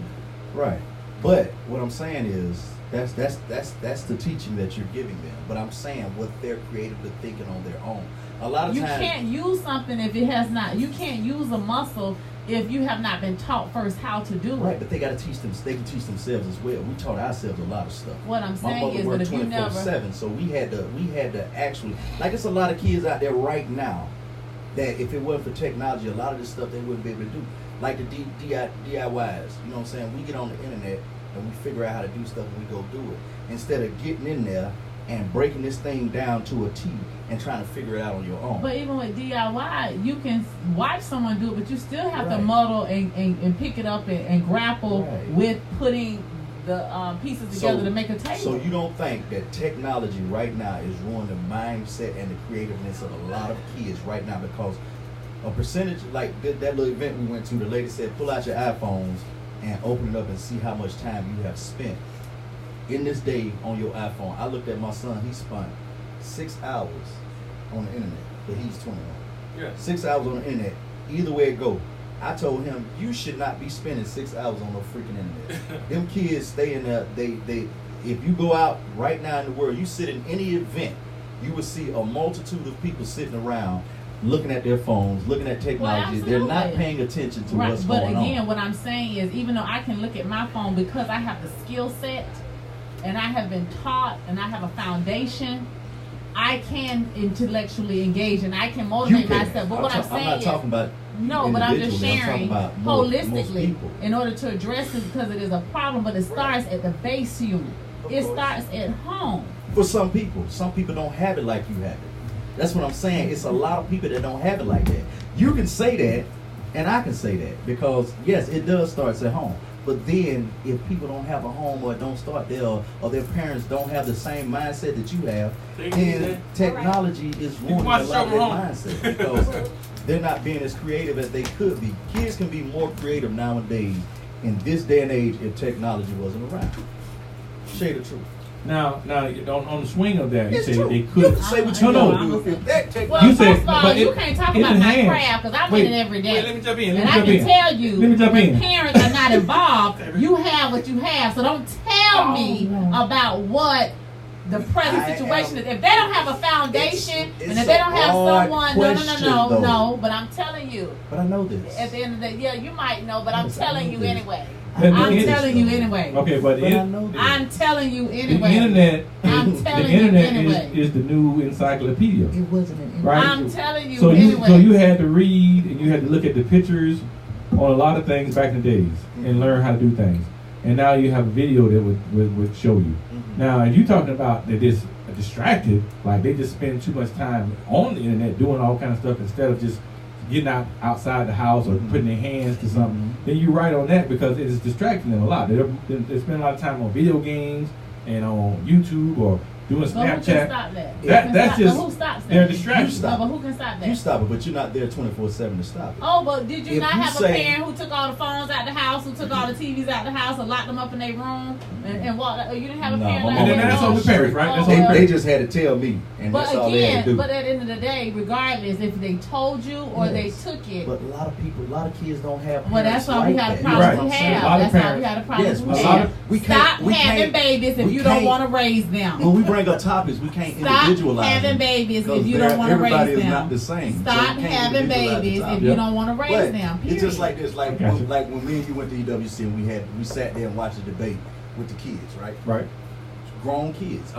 Right. But what I'm saying is That's the teaching that you're giving them. But I'm saying what they're creatively thinking on their own. A lot of You times can't use something if it has not. You can't use a muscle if you have not been taught first how to do it. right, but they got to teach them. They can teach themselves as well. We taught ourselves a lot of stuff. What I'm My saying mother is, but worked if you never, 24/7, so we had to actually, like, it's a lot of kids out there right now that if it wasn't for technology, a lot of this stuff they wouldn't be able to do. Like the DIYs, you know what I'm saying? We get on the internet and we figure out how to do stuff and we go do it. Instead of getting in there and breaking this thing down to a T and trying to figure it out on your own. but even with DIY, you can watch someone do it, but you still have to Right. muddle and pick it up and grapple Right. with putting the pieces together to make a table. So you don't think that technology right now is ruining the mindset and the creativeness of a lot of kids right now, because a percentage, like that little event we went to, the lady said, pull out your iPhones and open it up and see how much time you have spent in this day on your iPhone. I looked at my son, he spent 6 hours on the internet, but he's 21. Yeah. 6 hours on the internet, either way it go. I told him, you should not be spending 6 hours on no freaking internet. Them kids stay in there, they if you go out right now in the world, you sit in any event, you will see a multitude of people sitting around looking at their phones, looking at technology. They're not absolutely. paying attention to Right, what's but going again, on. what I'm saying is, even though I can look at my phone because I have the skill set and I have been taught and I have a foundation, I can intellectually engage and I can motivate myself. But what I'm I'm saying not is, talking about no, but I'm just individually. I'm sharing talking about most holistically people. in order to address this, because it is a problem, but it starts at the base unit. It starts at home. For some people don't have it like you have it. That's what I'm saying. It's a lot of people that don't have it like that. You can say that, and I can say that, because yes, it does start at home. But then, if people don't have a home or don't start there, or their parents don't have the same mindset that you have, then technology is ruining a lot of their mindset, because they're not being as creative as they could be. Kids can be more creative nowadays in this day and age if technology wasn't around. Shade of truth. Now, on the swing of that, you It's say true. they You could. can say what you No, want no. to do. If that technology, Well, You said- first of all, but you it- can't talk it about my enhanced. craft because I'm Wait, in it every day. wait, let me jump in. And Let me I jump can in. tell you, Let me jump when in. parents are not involved, you have what you have. So don't tell me about what the present I situation am- is. If they don't have a foundation, It's and if they don't have a broad someone, question, though. no. But I'm telling you, But I know this. at the end of the day, yeah, you might know, but I'm Yes, I telling know you this. anyway. Let me I'm end this, telling you though. anyway. Okay, but But I know this. I'm telling you the anyway. internet, I'm the telling you internet anyway. is the new encyclopedia, It wasn't an right? I'm telling you So anyway. you had to read and you had to look at the pictures on a lot of things back in the days and learn how to do things. And now you have a video that would show you. Now, if you're talking about that it's distracted, like they just spend too much time on the internet doing all kind of stuff instead of just getting outside the house or putting their hands to something, then you're right on that, because it is distracting them a lot. They spend a lot of time on video games and on YouTube or doing But who can Snapchat. stop that? That's just But who stops that? they're distracted. No, but who can stop that? You stop it, but you're not there 24/7 to stop it. Oh, but did you If not you have a say- parent who took all the phones out the house, who took all the TVs out the house, and locked them up in their room, and walked? You didn't have a No, parent my like mom that? And that's on the parents, right? That's Oh, on the well. They parents. just had to tell me, and But that's all they had to again, do. but at the end of the day, regardless if they told you or they Yes. took it, But a lot of kids don't have. well, that's parents why we like had a that. problem Right. we A lot have. of That's why we parents- had a problem Yes, we a lot have. of- we can't- Stop we having can't- babies if we you don't can't- want to raise them. When we bring up topics, we can't Stop individualize having them, babies if because you don't want to raise them. everybody is not the same. So Stop you can't having individualize the babies if topic. you Yep. don't want to raise But them. it's just period. like this, like Gotcha. when me and you went to EWC and we sat there and watched the debate with the kids, right? Right. Grown kids,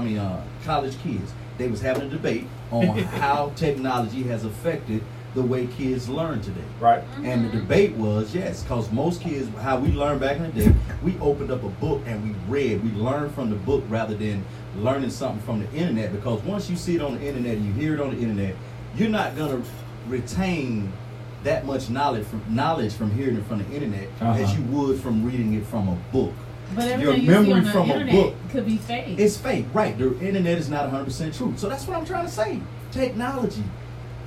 college kids. They was having a debate on how technology has affected the way kids learn today. Right. And the debate was, yes, because most kids, how we learned back in the day, we opened up a book and we read. We learned from the book rather than learning something from the internet, because once you see it on the internet and you hear it on the internet, you're not going to retain that much knowledge from hearing it from the internet as you would from reading it from a book. But Your everything you see memory on the from a internet book, could be fake. it's fake, right? The internet is not 100% true. So that's what I'm trying to say. Technology.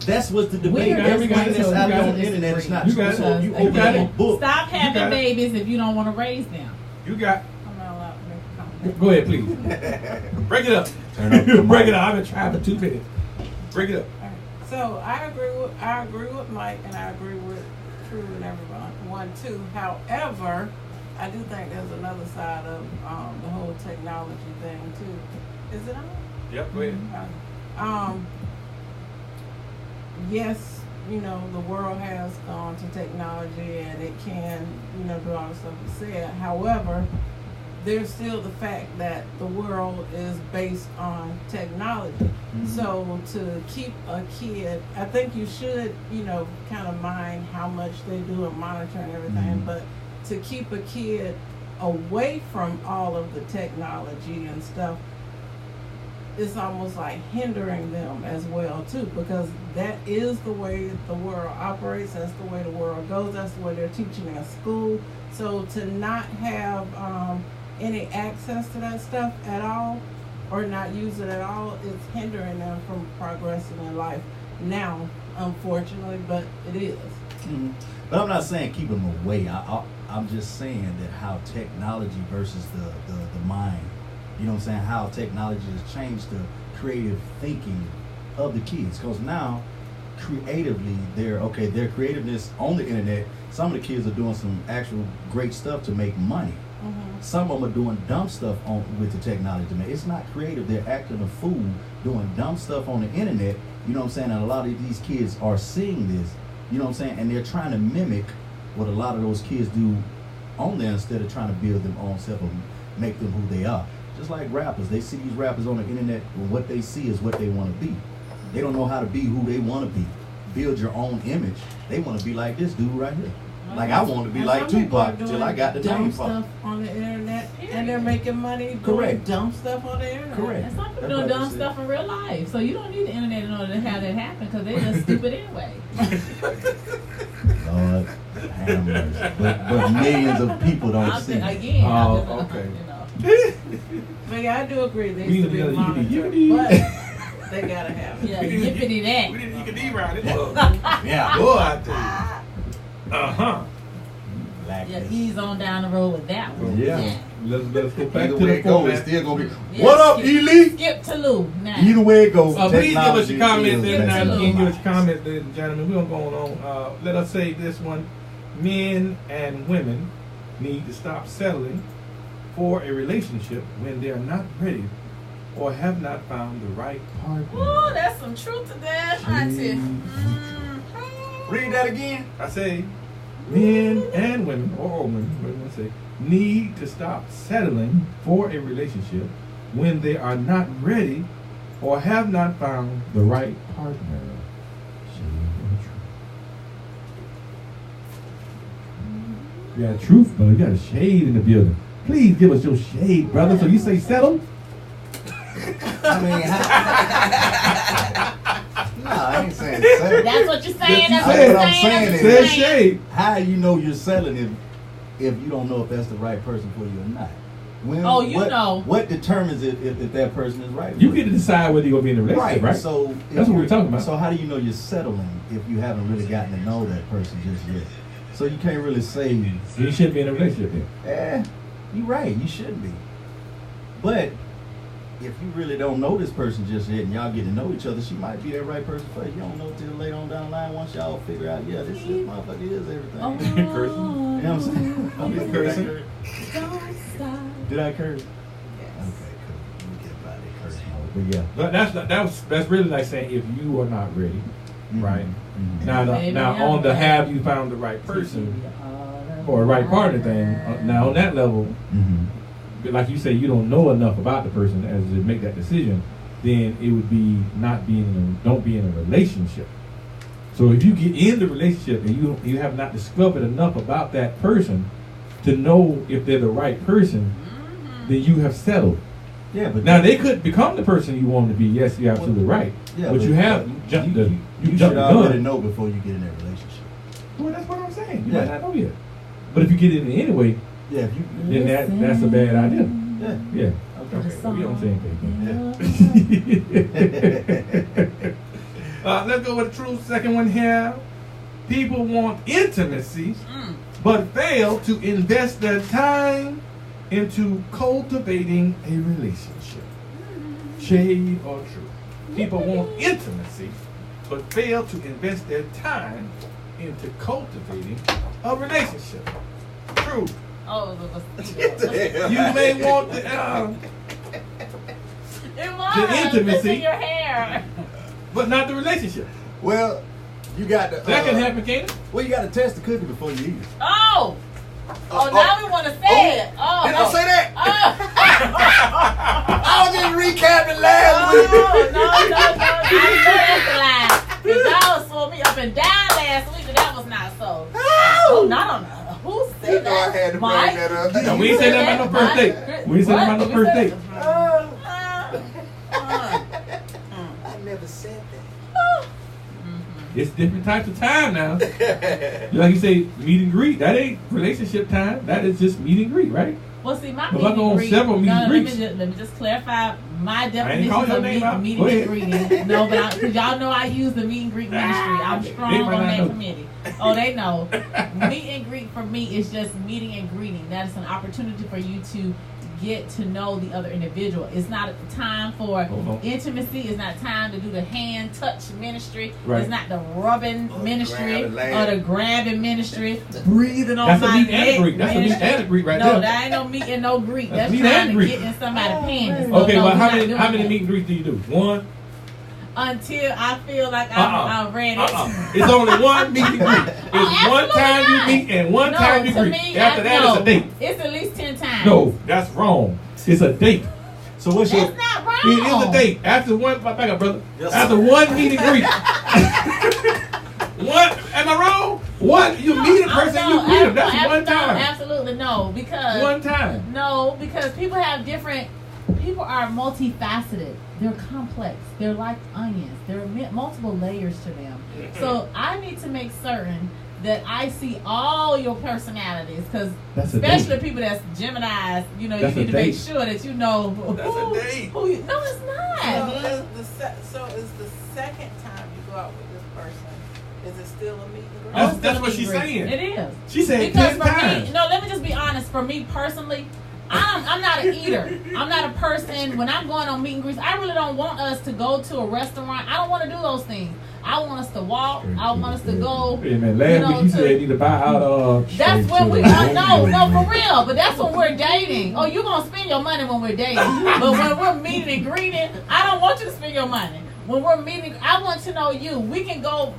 That's what the debate. got it, Everything you got it, that's you out got there on it. the internet is not You true. got it. So if you You open got up a it. book, Stop got having it. babies if you don't want to raise them. You got. I'm not allowed to make a comment. Go ahead, please. Break it up. Turn up the Break mic. it up. I've been trying for 2 minutes. Break it up. All right. So I agree with Mike, and I agree with True and everyone too. However, I do think there's another side of the whole technology thing too. Is it on? Yep, go ahead. Yes, you know, the world has gone to technology and it can, you know, do all the stuff you said. However, there's still the fact that the world is based on technology. Mm-hmm. So to keep a kid, I think you should, you know, kind of mind how much they do and monitor and everything, mm-hmm. but to keep a kid away from all of the technology and stuff, it's almost like hindering them as well too, because that is the way the world operates, that's the way the world goes, that's the way they're teaching in school. So to not have any access to that stuff at all, or not use it at all, is hindering them from progressing in life now, unfortunately, but it is. Mm-hmm. But I'm not saying keep them away. I'm just saying that how technology versus the mind, you know what I'm saying, how technology has changed the creative thinking of the kids. Because now, creatively, their creativeness on the internet, some of the kids are doing some actual great stuff to make money. Mm-hmm. Some of them are doing dumb stuff with the technology. Man, it's not creative. They're acting a fool doing dumb stuff on the internet. You know what I'm saying? And a lot of these kids are seeing this. You know what I'm saying? And they're trying to mimic what a lot of those kids do on there instead of trying to build them own self or make them who they are. Just like rappers. They see these rappers on the internet and what they see is what they want to be. They don't know how to be who they want to be. Build your own image. They want to be like this dude right here. Like I want to be like Tupac till I got the name for stuff on the internet and they're making money doing dumb stuff on the internet. Correct. And some people doing dumb stuff in real life. So you don't need the internet in order to have that happen because they're just stupid anyway. Lord have mercy. But millions of people don't see it. Again. Oh, okay. But yeah, I do agree. They used to be monitored, but they gotta have it. Yeah, yippity that. We didn't get around it. Yeah. Boy, I tell you. Uh-huh. Yeah, ease on down the road with that one. Yeah. Let's go back Either to way the it goes, it's format. still gonna be. Yeah, What up, Ely? Skip to Lou now. Either way it goes. Please give us your comments. technology Every now and is again, give us messing your comments, ladies and gentlemen. We're going on. Let us say this one. Men and women need to stop settling for a relationship when they're not ready or have not found the right partner. Ooh, that's some truth to that, auntie. Read that again. I say men and women, or women, I say, need to stop settling for a relationship when they are not ready or have not found the right partner. You got truth, brother. You got a shade in the building. Please give us your shade, brother. So you say settle? I mean, no, I ain't saying settle. That's what you're saying. That's what what I'm you're saying saying. is- Say shade. How you know you're selling if you don't know if that's the right person for you or not? When, Oh, you know. What determines if that person is right? You for get to decide whether you're going to be in a relationship, right? So That's what we're talking about. So how do you know you're settling if you haven't really gotten to know that person just yet? So you can't really say, You shouldn't be in a relationship then. you're right, you shouldn't be. But if you really don't know this person just yet and y'all get to know each other, she might be that right person for you. You don't know till later on down the line once y'all figure out, yeah, this motherfucker is everything. Oh, Cursing. You know what I'm saying? I'm cursing. don't stop. Did I curse? Yes. Okay, cool. We get by that curse mode. But yeah. But that's really like saying if you are not ready, right? Mm-hmm. Now on the have you found the right person or a right partner thing. Now on that level, Mm-hmm. like you say, you don't know enough about the person as to make that decision. Then it would be don't be in a relationship. So if you get in the relationship and you have not discovered enough about that person to know if they're the right person, then you have settled. Yeah, but Now they could become the person you want them to be. Yes, you're absolutely right. Yeah, but you have jumped the you jumped should the already gun. know before you get in that relationship. Well, that's what I'm saying. You Yeah. might not know yet. But if you get in it anyway, Yeah, if you. then that's a bad idea. Yeah. Yeah. Okay. Okay. We on the same page. Let's go with the true second one here. People want intimacy, but fail to invest their time into cultivating a relationship. Shade or truth? People want intimacy, but fail to invest their time into cultivating a relationship. True Oh, it was a mosquito. You may want the It was. The intimacy. It's in your hair. but not the relationship. Well, you got to. That can happen, can't it? Well, you got to test the cookie before you eat it. Oh. Oh, now we want to say it. Oh. Did I say that? Oh. I was just recapping last week. No. I know that's a lie. Because y'all saw me up and down last week, and that was not so. Oh, not on who said You know that? I had to bring Mike? that up. No, we ain't saying that about no first date. We ain't saying that about no first date. I never said that. It's different types of time now. Like you say, meet and greet. That ain't relationship time. That is just meet and greet, right? Well, see, my But meet I go and on greet. several meet and greets. Let me just clarify my ain't definition call your of name out. meet Go and ahead. greeting. No, but because y'all know I use the meet and greet ministry. I'm strong They might on not that know. committee. Oh, they know. Meet and greet for me is just meeting and greeting. That is an opportunity for you to get to know the other individual. It's not a time for intimacy. It's not time to do the hand touch ministry. Right. It's not the rubbing ministry grabbing or the grabbing ministry. Breathing on That's a my meet and a neck greet. That's a meet ministry. and a greet right No, there. that ain't no meet and no greet. That's That's meet trying and to greet. get in somebody's panties. Okay, No, well, we're how not many doing meet that. and greets do you do? One? Until I feel like I ran it. It's only one meet and greet. It's one time you meet and one time you to greet. me, After that, it's a date. It's at least 10 times. No, that's wrong. It's a date. So what's your? That's not wrong. It is a date. After one, back up, brother. Yes, After sir. one meet and greet. One, am I wrong? One, you meet a person, you greet them. That's one time. Absolutely no, because One time. No, because people have different. People are multifaceted. They're complex. They're like onions. There are multiple layers to them. So I need to make certain that I see all your personalities, because That's a especially date. people that's Geminis, you know, That's you a need to make date. sure that you know That's a date. who you, no, it's not. So is the second time you go out with this person, is it still a meet and greet? That's- It's that's gonna what be she's great. saying. It is. She said Because 10 for times. me, no, let me just be honest. For me personally, I'm not an eater. I'm not a person. When I'm going on meet and greets, I really don't want us to go to a restaurant. I don't want to do those things. I want us to walk. I want us to go. Hey man, last week you said they need to buy out. That's when we are. No, for real. But that's when we're dating. Oh, you're gonna spend your money when we're dating. But when we're meeting and greeting, I don't want you to spend your money. When we're meeting, I want to know you. We can go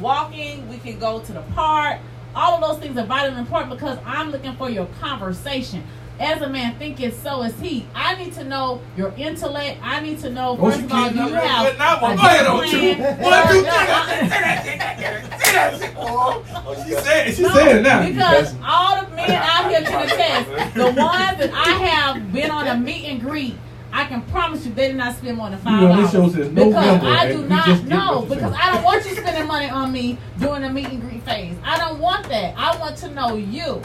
walking. We can go to the park. All of those things are vitally important because I'm looking for your conversation. As a man thinking, so is he. I need to know your intellect. I need to know, first of all, do you have Now, go a ahead on plan? two. 1, 2, 3. Say that shit. She said it now. Because all the men out here can attest, the ones that I have been on a meet and greet, I can promise you they did not spend more than $5. You know, this show says because November, I and do we not just get know, what you're because saying. I don't want you spending money on me during the meet and greet phase. I don't want that. I want to know you.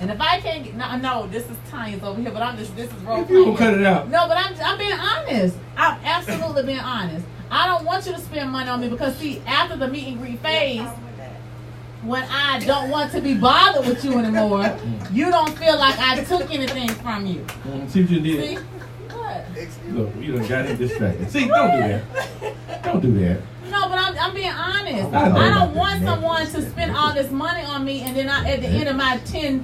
And if I can't get, no, this is Tanya's over here, but this is role If you playing. gonna cut it out. No, but I'm being honest. I'm absolutely being honest. I don't want you to spend money on me because see, after the meet and greet phase, when I don't want to be bothered with you anymore, you don't feel like I took anything from you. See what you did. See? What? Look, you done got him distracted. See, don't do that. Don't do that. No, but I'm being honest. I know I about don't that. want someone to spend all this money on me and then at the end of my 10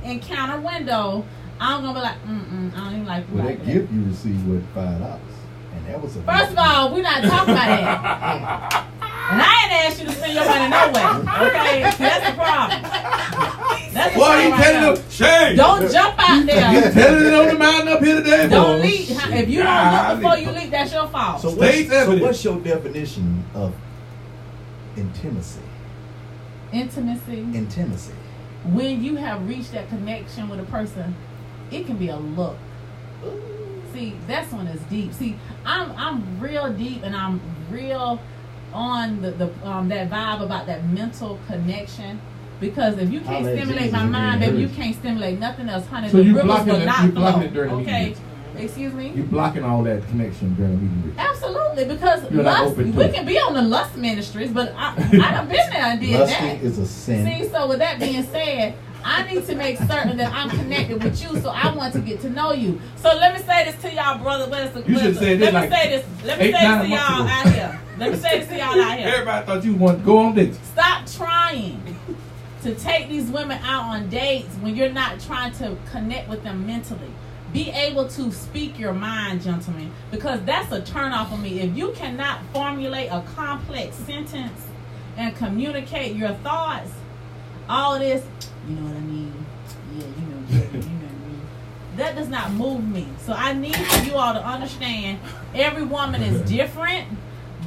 encounter window, I'm gonna be like, I don't even like you Well, like that that. gift you received was $5, and that was a. First of all, we're not talking about that. And I ain't asked you to spend your money no way. Okay? That's the problem. That's the Boy, you problem right telling now. them, Shay. Don't jump out You there. telling it on the mountain up here today, Don't boy. leap. If you don't look before you leap, that's your fault. So State evidence. what's your definition of intimacy? Intimacy. Intimacy. When you have reached that connection with a person, it can be a look. See, that's when it's deep. See, I'm real deep and I'm real on the that vibe about that mental connection. Because if you can't Holla at stimulate Jesus my and mind, then baby, you hers. can't stimulate nothing else, honey. So the you rivers blocking will it- not you flow. blocking it during the Okay, meeting. excuse me. You blocking all that connection during the meeting. Absolutely, because You're not lust, open to we it. can be on the lust ministries, but I done been there and did Lusting that. is a sin. See, so with that being said, I need to make certain that I'm connected with you, so I want to get to know you. So let me say this to y'all, brother. You should say this like Let me say this 8, 9 to months y'all ago. out here. Let me say this to y'all out here. Everybody thought you wanted to go on dates. Stop trying to take these women out on dates when you're not trying to connect with them mentally. Be able to speak your mind, gentlemen, because that's a turn off for me. If you cannot formulate a complex sentence and communicate your thoughts, all this, you know what I mean? Yeah, you know what I mean? That does not move me. So I need for you all to understand every woman is different,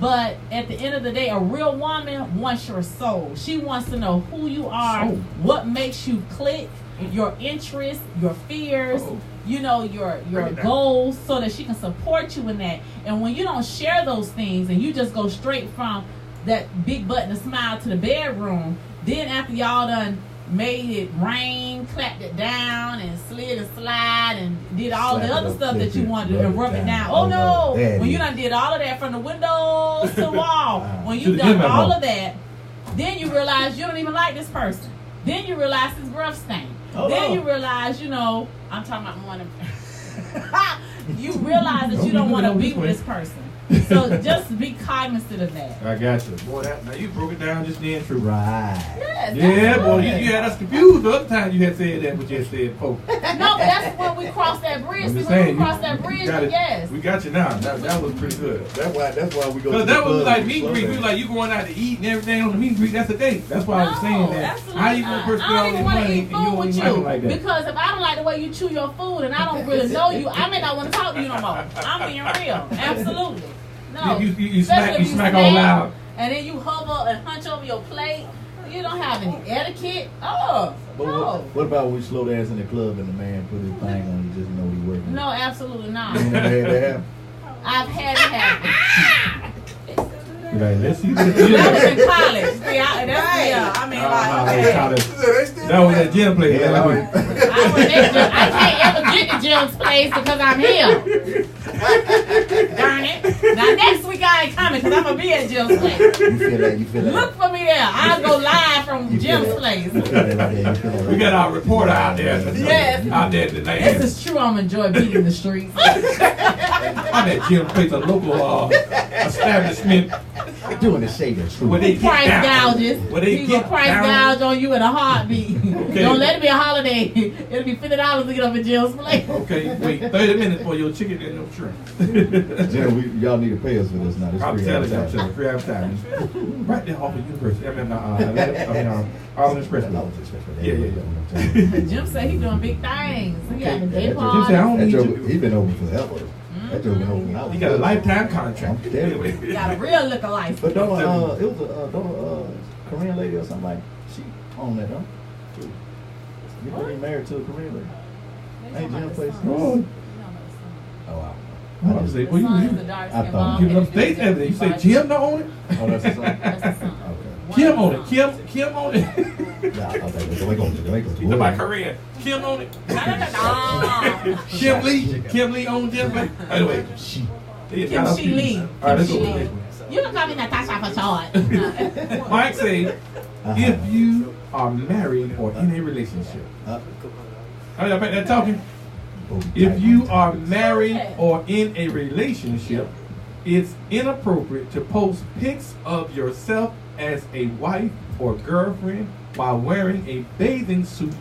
but at the end of the day, a real woman wants your soul. She wants to know who you are, what makes you click, your interests, your fears, you know, your goals, so that she can support you in that. And when you don't share those things and you just go straight from that big button to smile to the bedroom, then after y'all done made it rain, clapped it down, and slid and slide, and did all the other stuff that you wanted to rub it down. Oh no! When you done did all of that from the windows to the wall, when you done all of that, then you realize you don't even like this person. Then you realize his breath stank. Then you realize, you know, I'm talking about one of you realize that you don't want to be with this person. So just be cognizant of that. I got you. Boy, now you broke it down just then, true. Right. Yes, Yeah, boy, you had us confused the other time you had said that, but you had said poke. No, but that's when we crossed that bridge. I'm See, just when we saying, crossed that bridge, yes. We got you now. That was pretty good. That's why we go. Because to that the was club like and meet and slow greet. down. We like you going out to eat and everything on the meet and greet. That's a date. That's why I was saying that. Absolutely. How you gonna person I all don't this even want to money eat and you food don't with even like it you like that? because if I don't like the way you chew your food and I don't really know you, I may not want to talk to you no more. I'm being real. Absolutely. No. You Especially if smack all loud. and then you hover and hunch over your plate. You don't have any etiquette. Oh, But no. what about when we slow dance in the club and the man put his thing on, you just know he working? No, absolutely not. You never had that happen? I've had it happen. Like, let's see. That was in college. See, I mean, That was at gym place. Yeah, I can't ever get to Jim's place because I'm here. Darn it. Now next week I ain't coming because I'm going to be at Jim's place. You feel that? Look for me there. I'll go live from You feel Jim's that? place. You feel that right there? You feel that right We got our reporter out there. Yes. Out there in the land. This is true. I'm enjoying beating the streets. I'm at Jim Place, a local establishment doing the shade of truth. where they get Price down. gouges. Where they He gonna get price down. gouge on you in a heartbeat. Okay. Don't let it be a holiday. It'll be $50 to get up at Jim's place. Okay, wait 30 minutes for your chicken and no shrimp. Jim, y'all need to pay us for this now. This I'm free telling you, advertising. free advertising. Right there off of University. Arlen Express. Yeah. Jim said he doing big things. He got the day Jim Jim said, I party. don't need That you. joke, he been open forever. That joke been open when I was He got a lifetime contract. I'm telling you. He got a real liquor license. But don't it was a Korean lady or something like she owned that, huh? You getting married to a Korean lady? Ain't Jim place? Oh, Oh wow. I was say, well, I thought you giving up state evidence. You say Jim don't own it? Oh, that's his son? That's his son. Okay. Kim on it. Kim on it. Yeah, I thought they go. He's about Korean. Kim on it. Kim Lee on Jim Place. Anyway. Kim She Lee. All right, let's Kim go. She Lee. You can call me Natasha for short. Mike say, if you are married or in a relationship. Oh, y'all back there talking? If you are married or in a relationship, it's inappropriate to post pics of yourself as a wife or girlfriend while wearing a bathing suit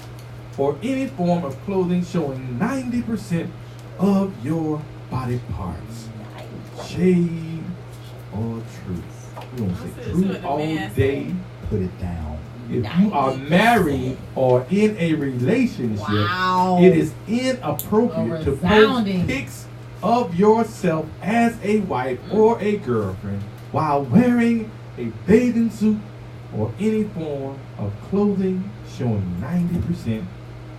or any form of clothing showing 90% of your body parts. Shade or truth? We're going to say truth all day. Put it down. If you are married or in a relationship, it is inappropriate to post Resounding. pics of yourself as a wife or a girlfriend while wearing a bathing suit or any form of clothing showing 90%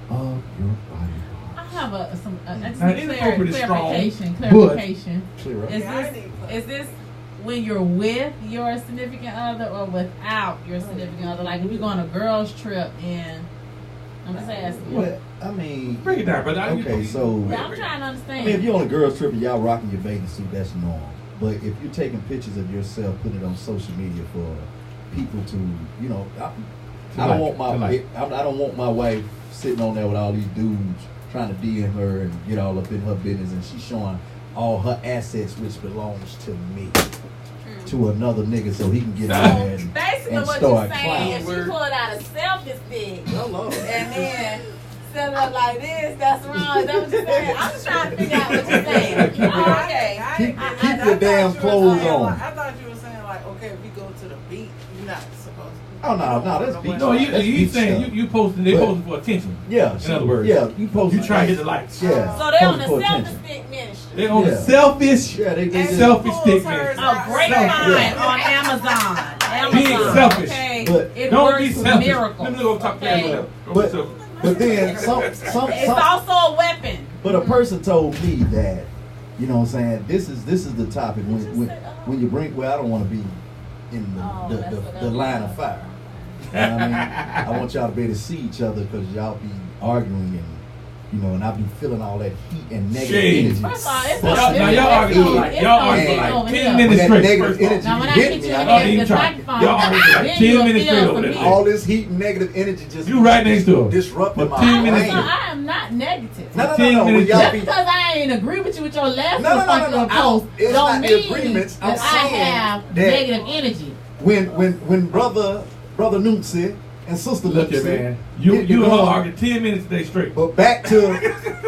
of your body I parts. have Now, inappropriate is strong, clarification. Clear up. Is this when you're with your significant other or without your significant other? Like if you're going on a girls trip and I'm just asking. Well, I mean, Break it down, brother. okay, so Yeah, I'm trying to I understand. mean, if you're on a girls trip and y'all rocking your bathing suit, that's normal. But if you're taking pictures of yourself, putting it on social media for people to, you know, I don't want my wife sitting on there with all these dudes trying to DM her and get all up in her business, and she's showing all her assets which belongs to me to another nigga so he can get out there. And, basically and what you're start saying, if clowning. she pulled out a selfie stick Hello. and then set it up like this, that's wrong. Is that what you're saying? I'm just trying to figure out what you're saying. Oh, okay. Keep your damn clothes on. I thought you were saying like, okay, if we go to the beach, you're not supposed to. Oh no, that's beach. No, That's you beach saying stuff. you posting, they But- posting for attention. Yeah. In other words. Yeah, you post. You try to get the likes. Yeah. So they on the posting for selfie attention. stick ministry. They on Yeah. the selfish, Yeah, they And selfish she stick pulls hers man. A out. great Selfie. find Yeah. on Amazon. Being selfish. Okay. But It Don't works be with selfish. miracles. Let me go talk to Okay. you. But then some It's also a weapon. but a person told me that, you know what I'm saying, this is the topic when you bring, well, I don't want to be in the line of fire. You know what I mean? I want y'all to be able to see each other because y'all be arguing and I be feeling all that heat and negative Shade. energy. First of all, it's Now y'all arguing like 10 minutes When that straight. negative First of all. energy Now when I hit hit me, you I in don't the even try. microphone, Y'all arguing like then 10 you'll minutes feel straight for over me. there. all this heat and negative energy just You right next to him. disrupting For my 10 minutes brain. straight. I am not negative. No, 10 when minutes y'all Just be because I ain't agree with you with your last No. fucking post, It's don't not the mean agreements. I'm that I saying have that- negative energy. when brother Noopsie and sister Look at Noopsie, man. You get and her along. argue 10 minutes a day straight. But back to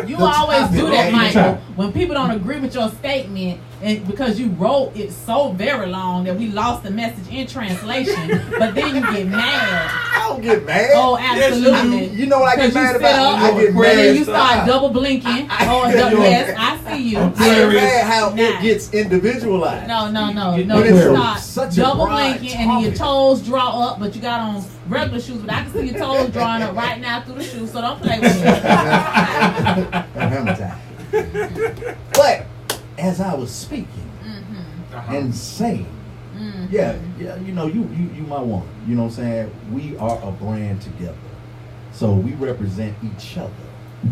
You the always topic, do that, right? Michael. When people don't agree with your statement, and because you wrote it so very long that we lost the message in translation, but then you get mad. I don't get mad. Oh, absolutely. You know what I get Because you mad sit about? up, I get and mad. then you start double blinking. Yes, I see you. I'm I get Aquarius. mad how Nah. it gets individualized. No. You You it's start such a double broad blinking, and then your topic. toes draw up, but you got on regular shoes. But I can see your toes drawing up right now through the shoes, so don't play with me. Hammer time. But as I was speaking and saying, yeah, you know, you my woman. You know what I'm saying? We are a brand together. So we represent each other.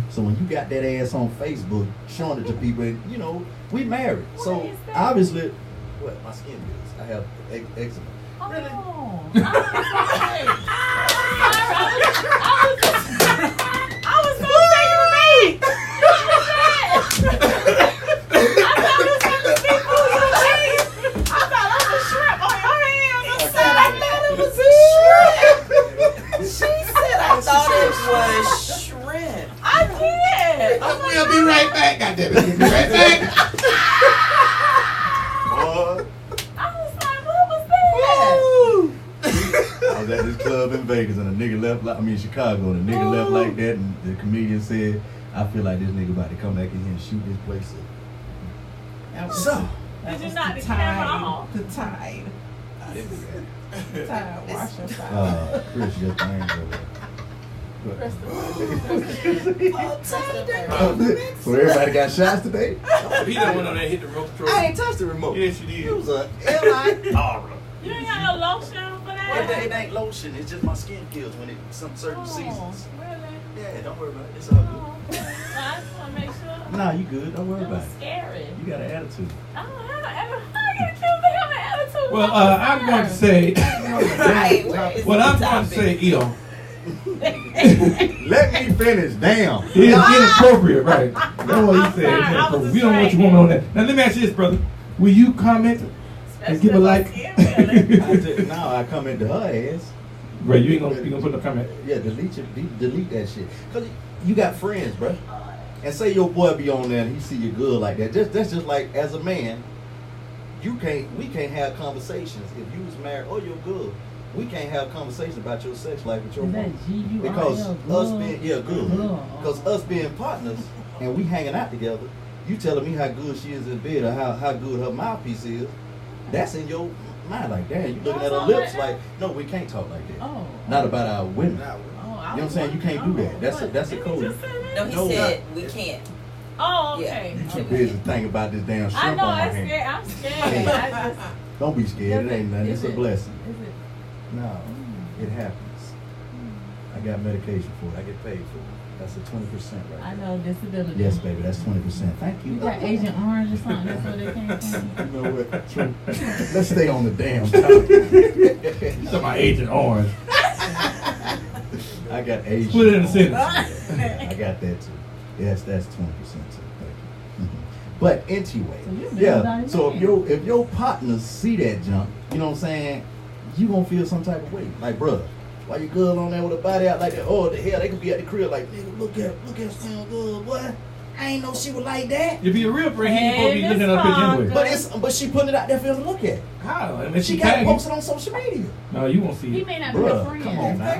So when you got that ass on Facebook showing it to people, and, you know, we married. So What is that? obviously, what my skin is, I have eczema. Oh, Really? I was so taken aback. I thought it was something big for your cheese. I thought it was shrimp on your hands. I said, I thought it was shrimp. She said I thought it was shrimp. I did. We'll be right back. Goddamn it. We'll be right back. Boy. I was like, what was that? I was at this club in Vegas and a nigga left, Chicago, and a nigga left like that, and the comedian said, I feel like this nigga about to come back in here and shoot this place up. So, Did you knock the camera off? The tide. I didn't do that. Tide washing tide. Chris just thanks over So everybody got shots today? He done went on there and hit the remote control. I ain't touched the remote. Yes, you did. It was a L.I. You ain't got no lotion for that? It ain't lotion. It's just my skin peels when it some certain Oh, seasons. really? Yeah, don't worry about it. It's all good. Oh, I just want to make sure. Nah, you good. Don't worry It about was it. scary. You got an attitude. I don't have an attitude. I get accused of having an attitude. Well, I'm going to say, Right, where is what the I'm going to topic? say, Let me finish. Damn. it's inappropriate, right? That's what he said. sorry, It's I was inappropriate. We don't want your woman on that. Now, let me ask you this, brother. Will you comment and give a like? I comment to her ass. Right, you ain't gonna put no comment. Yeah, delete that shit. Cause you got friends, bro. And say your boy be on there and he see you good like that. That's just like as a man, we can't have conversations if you was married or you're good. We can't have conversations about your sex life with your woman. Because us being good. Because us being partners and we hanging out together, you telling me how good she is in bed or how good her mouthpiece is, that's in your mind like, damn, you looking at her lips like, no, we can't talk like that. Oh. Not about our women. You know what I'm saying? You can't do that. That's a code. No, he No, said we can't. Oh, okay. You too busy thinking about this damn I shrimp know, on my I'm hand. scared. I'm scared. I just, Don't be scared. It ain't nothing. Is It's a it- blessing. Is it? No, it happens. I got medication for it. I get paid for it. That's a 20% right I there. know disability. Yes, baby. That's 20%. Thank you. You got Agent Orange or something? That's where they came from. You know what? True. Let's stay on the damn topic. You talking about Agent Orange. I got Asian. Put it in a sentence. I got that too. Yes, that's 20% too. Thank you. But anyway, So you yeah. been So dying. if your partners see that junk, you know what I'm saying? you gonna feel some type of way. Like, bruh, why your girl on there with a body out like that? Oh, the hell, they could be at the crib like, nigga, look at Sam girl, boy. I ain't know she was like that. If you a real friend, he ain't supposed to be looking up at anyway. But she putting it out there for him to look at. How? And she got it posted on social media. No, you won't see He it. may not be a friend. Come on now.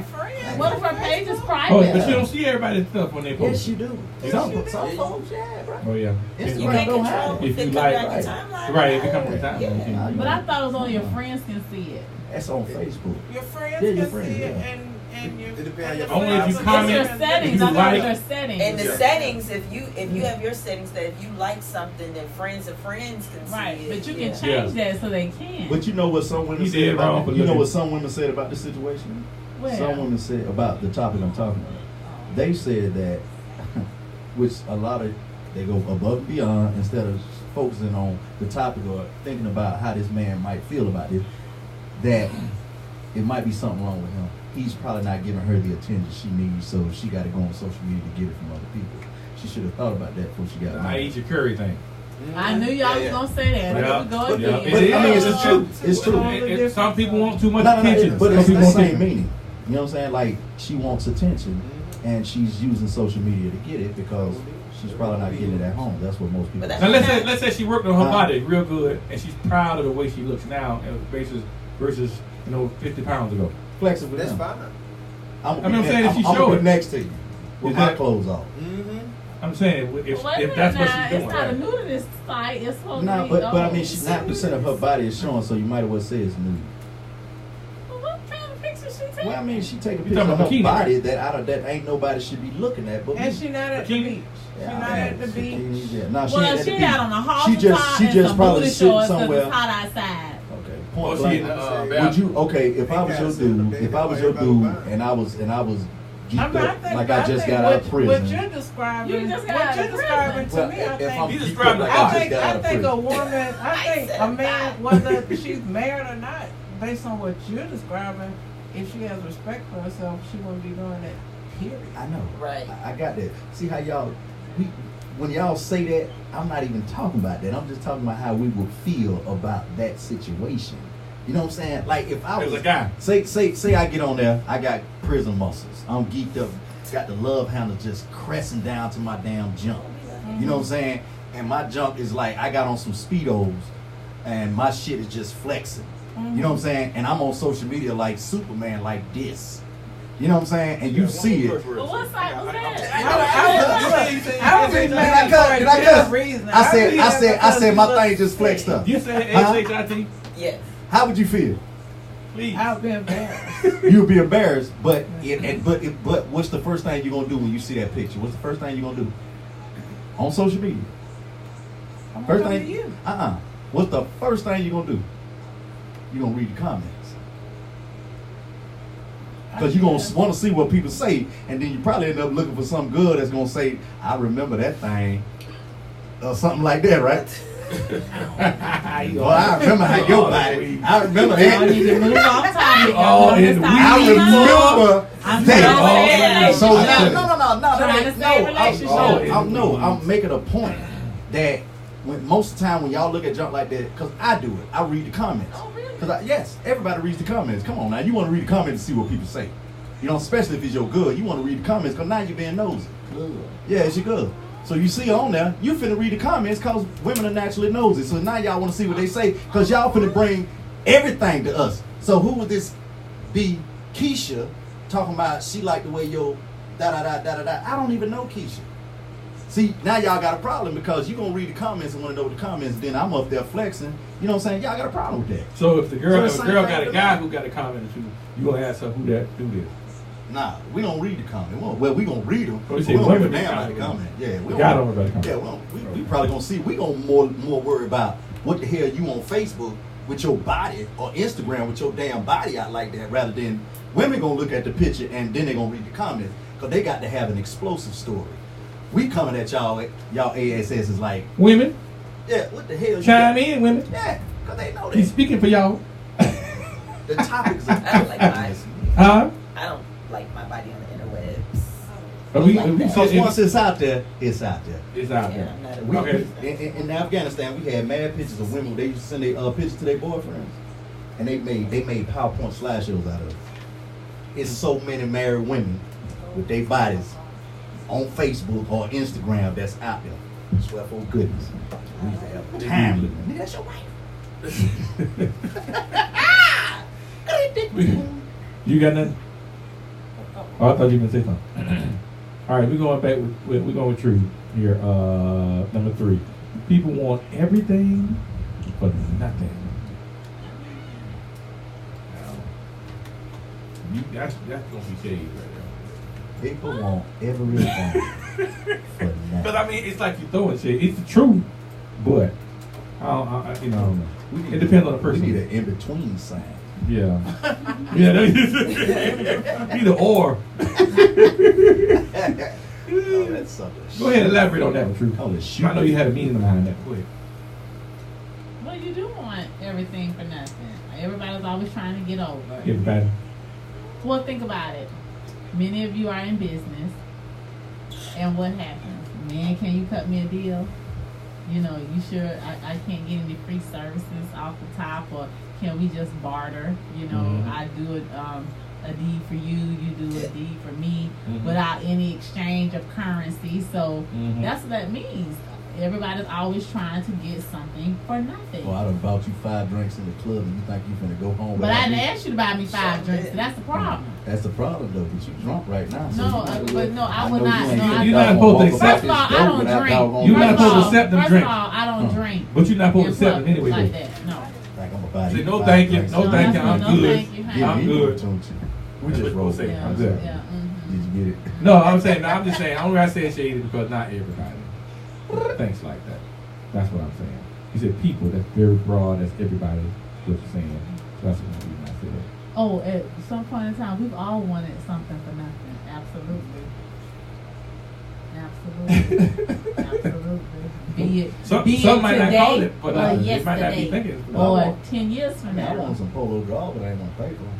What if her page is private? Oh, but you don't see everybody's stuff when they post. Yes, you do. Some folks, yeah, bro. Oh yeah. You Instagram can't don't control have it. If you it like, come down your timeline. Right, if it come on your time. Yeah. But I thought it was only your friends can see it. That's on Facebook. Your friends Yeah, can your friends, see it, yeah. and you. It depends on your Only if you It's comment. your settings. If you I know like- it's your settings. And the Yeah. settings, if you have your settings that if you like something, then friends of friends can Right, see it. but you can Yeah. change that so they can. But you know what some women He said did wrong about for you know looking. what some women said about this situation? Well, Some women said about the topic I'm talking about. They said that, which a lot of they go above and beyond instead of focusing on the topic or thinking about how this man might feel about this. That it might be something wrong with him. He's probably not giving her the attention she needs, so she got to go on social media to get it from other people. She should have thought about that before she got I married. eat your curry thing. I knew y'all was gonna say that. Yeah. Here we go Yeah. again. But I mean, It it's is. true. It's true. Some people want too much No, attention. but Some it's people the want same attention. meaning. You know what I'm saying? Like, she wants attention, and she's using social media to get it because she's probably not getting it at home. That's what most people. But Now let's say she worked on her body real good, and she's proud of the way she looks now, versus 50 pounds ago. Flexible with That's them. fine. I'm I'm saying if she I'm show gonna it. be next to you with Is my that- clothes off. Mm-hmm. I'm saying if Wait a minute that's what now, she's doing. it's not a Right? nudist site. It's supposed to No, be. but I mean, she's 9% of her body is showing, so you might as well say it's nude. Well, what kind of picture she taking? Well, I mean, she take a You picture talking of about her bikini, body right? that ain't nobody should be looking at, but And me. she not at the Bikini? beach. Yeah, She not at the beach. Yeah. No, she Well, ain't at she the had beach. on a halter She just and probably booty sitting shorts 'cause somewhere. it's hot outside. Okay. Or Point she blank. in the Would you if I was your dude, if I was your dude and I was geeked up like I just got out of What prison. you're describing, You just got what out you're of describing to Well, me, if I I'm think. You geeked described up like it. I just got out I of think prison. a woman, I think a man, whether she's married or not, based on what you're describing, if she has respect for herself, she wouldn't be doing that. Period. I know. Right. I got that. See how when y'all say that, I'm not even talking about that. I'm just talking about how we would feel about that situation. You know what I'm saying? Like if I As was a guy. say I get on there, I got prison muscles. I'm geeked up, got the love handle just pressing down to my damn junk. You know what I'm saying? And my junk is like I got on some Speedos and my shit is just flexing. You know what I'm saying? And I'm on social media like Superman like this. You know what I'm saying? And you see it. But what site was that? I would be mad for Did I a cuss? good reason. I said my thing just flexed up. You said Huh? SHIT? Yes. How would you feel? Please. I would be embarrassed. You'd be embarrassed, but what's the first thing you're gonna do when you see that picture? What's the first thing you're gonna do on social media? I'm First gonna thing, come to you. What's the first thing you're gonna do? You're gonna read the comments. Because you're going to want to see what people say, and then you probably end up looking for something good that's going to say, I remember that thing, or something like that, right? Well, I remember how your body, I remember Y'all need to that. move off topic. Oh, Y'all and stop I beating up. remember I'm that. trying to So stay in now, Trying to stay in relationship. I'm making a point that most of the time when y'all look at junk like that, because I do it, I read the comments. Oh, really? Because yes, everybody reads the comments. Come on now, you want to read the comments and see what people say. You know, especially if it's your good, you want to read the comments because now you're being nosy. Yeah, it's your good. So you see on there, you finna read the comments because women are naturally nosy. So now y'all want to see what they say because y'all finna bring everything to us. So who would this be? Keisha talking about she like the way your da-da-da-da-da-da. I don't even know Keisha. See, now y'all got a problem because you gonna read the comments and want to know the comments, then I'm up there flexing. You know what I'm saying? Y'all got a problem with that. So if the girl, So if the a girl same got thing a guy who got a comment at you gonna ask her who that dude is. Nah, we don't read the comment. Well, we gonna read them. Oh, you We say don't give a women damn read about the the comment. Yeah, we The guy don't worry about the Yeah, comment. we probably gonna see. We gonna more worry about what the hell you on Facebook with your body or Instagram with your damn body out like that, rather than women gonna look at the picture and then they gonna read the comments because they got to have an explosive story. We coming at y'all ASS is like, Women, yeah, what the hell? chime you in, women. got? Yeah, because they know He's that speaking for y'all. the topics I don't like mine. Huh? I don't like my body on the interwebs. But we because said once it's out there, it's out there. it's out Yeah, there. I'm not a We, Okay. in Afghanistan, we had mad pictures of women. They used to send their pictures to their boyfriends. and they made PowerPoint slideshows out of it. It's so many married women with their bodies on Facebook or Instagram that's out there. I swear for goodness. We used to have time looking. Nigga, that's your wife. You got nothing? Oh, I thought you were gonna say something. All right, we're going back we're going with True here. Number 3. People want everything but nothing. That's gonna be shade right there. People want everything for nothing. But I mean, it's like you're throwing shit. It's the truth, but you know, it depends on the person. We need an in-between sign. Yeah. Yeah. Either or. Oh, that's something. Go ahead and elaborate on that one, True. Oh, the shoot. I know you had a meaning behind that. Go ahead. Well, you do want everything for nothing. Everybody's always trying to get over. Everybody. Well, think about it. Many of you are in business, and what happens? Man, can you cut me a deal? You know, you sure I can't get any free services off the top, or can we just barter? You know, I do a deed for you, you do a deed for me, without any exchange of currency. So that's what that means. Everybody's always trying to get something for nothing. Well, I done bought you 5 drinks in the club and you think you finna go home. But I didn't ask you to buy me 5 drinks. So that's the problem. That's the problem though, but you drunk right now. So No, I would not. No, You're not supposed to First of all, I don't drink. You're not supposed to accept them First drinks. of all, I don't drink. But you're not supposed to accept them anyway. Like that. No. Like I'm about Say to no thank you, no thank you, I'm No, good. thank you, honey. I'm good. We just roll say it. I'm good. Yeah. Did you get it? No, I'm just saying. Only I say shady because not everybody thinks like that. That's what I'm saying. You said people. That's very broad. That's everybody. What you're saying. So that's what I said. Oh, at some point in time, we've all wanted something for nothing. Absolutely. Absolutely. Be it Some might today, not call it, but or they might not be yesterday, thinking it's for or 10 years from I want now. some polo draw, but I ain't gonna pay for them.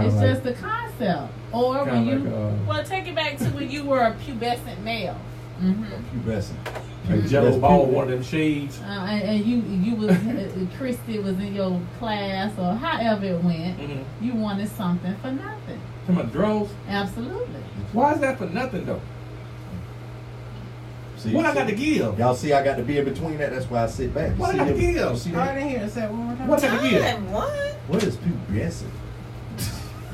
It's just the concept. Or when you, like, well, take it back to when you were a pubescent male. Pubescent. like jealous ball, one of them shades. And you was Christy was in your class or however it went. You wanted something for nothing. Talking about draws? Absolutely. Why is that for nothing though? See, What I got to give? Y'all see I got to be in between that, that's why I sit back. You What see I got to them- give? you see I that? didn't hear it. Say it one more time. What I got to give? What? What is pubescent?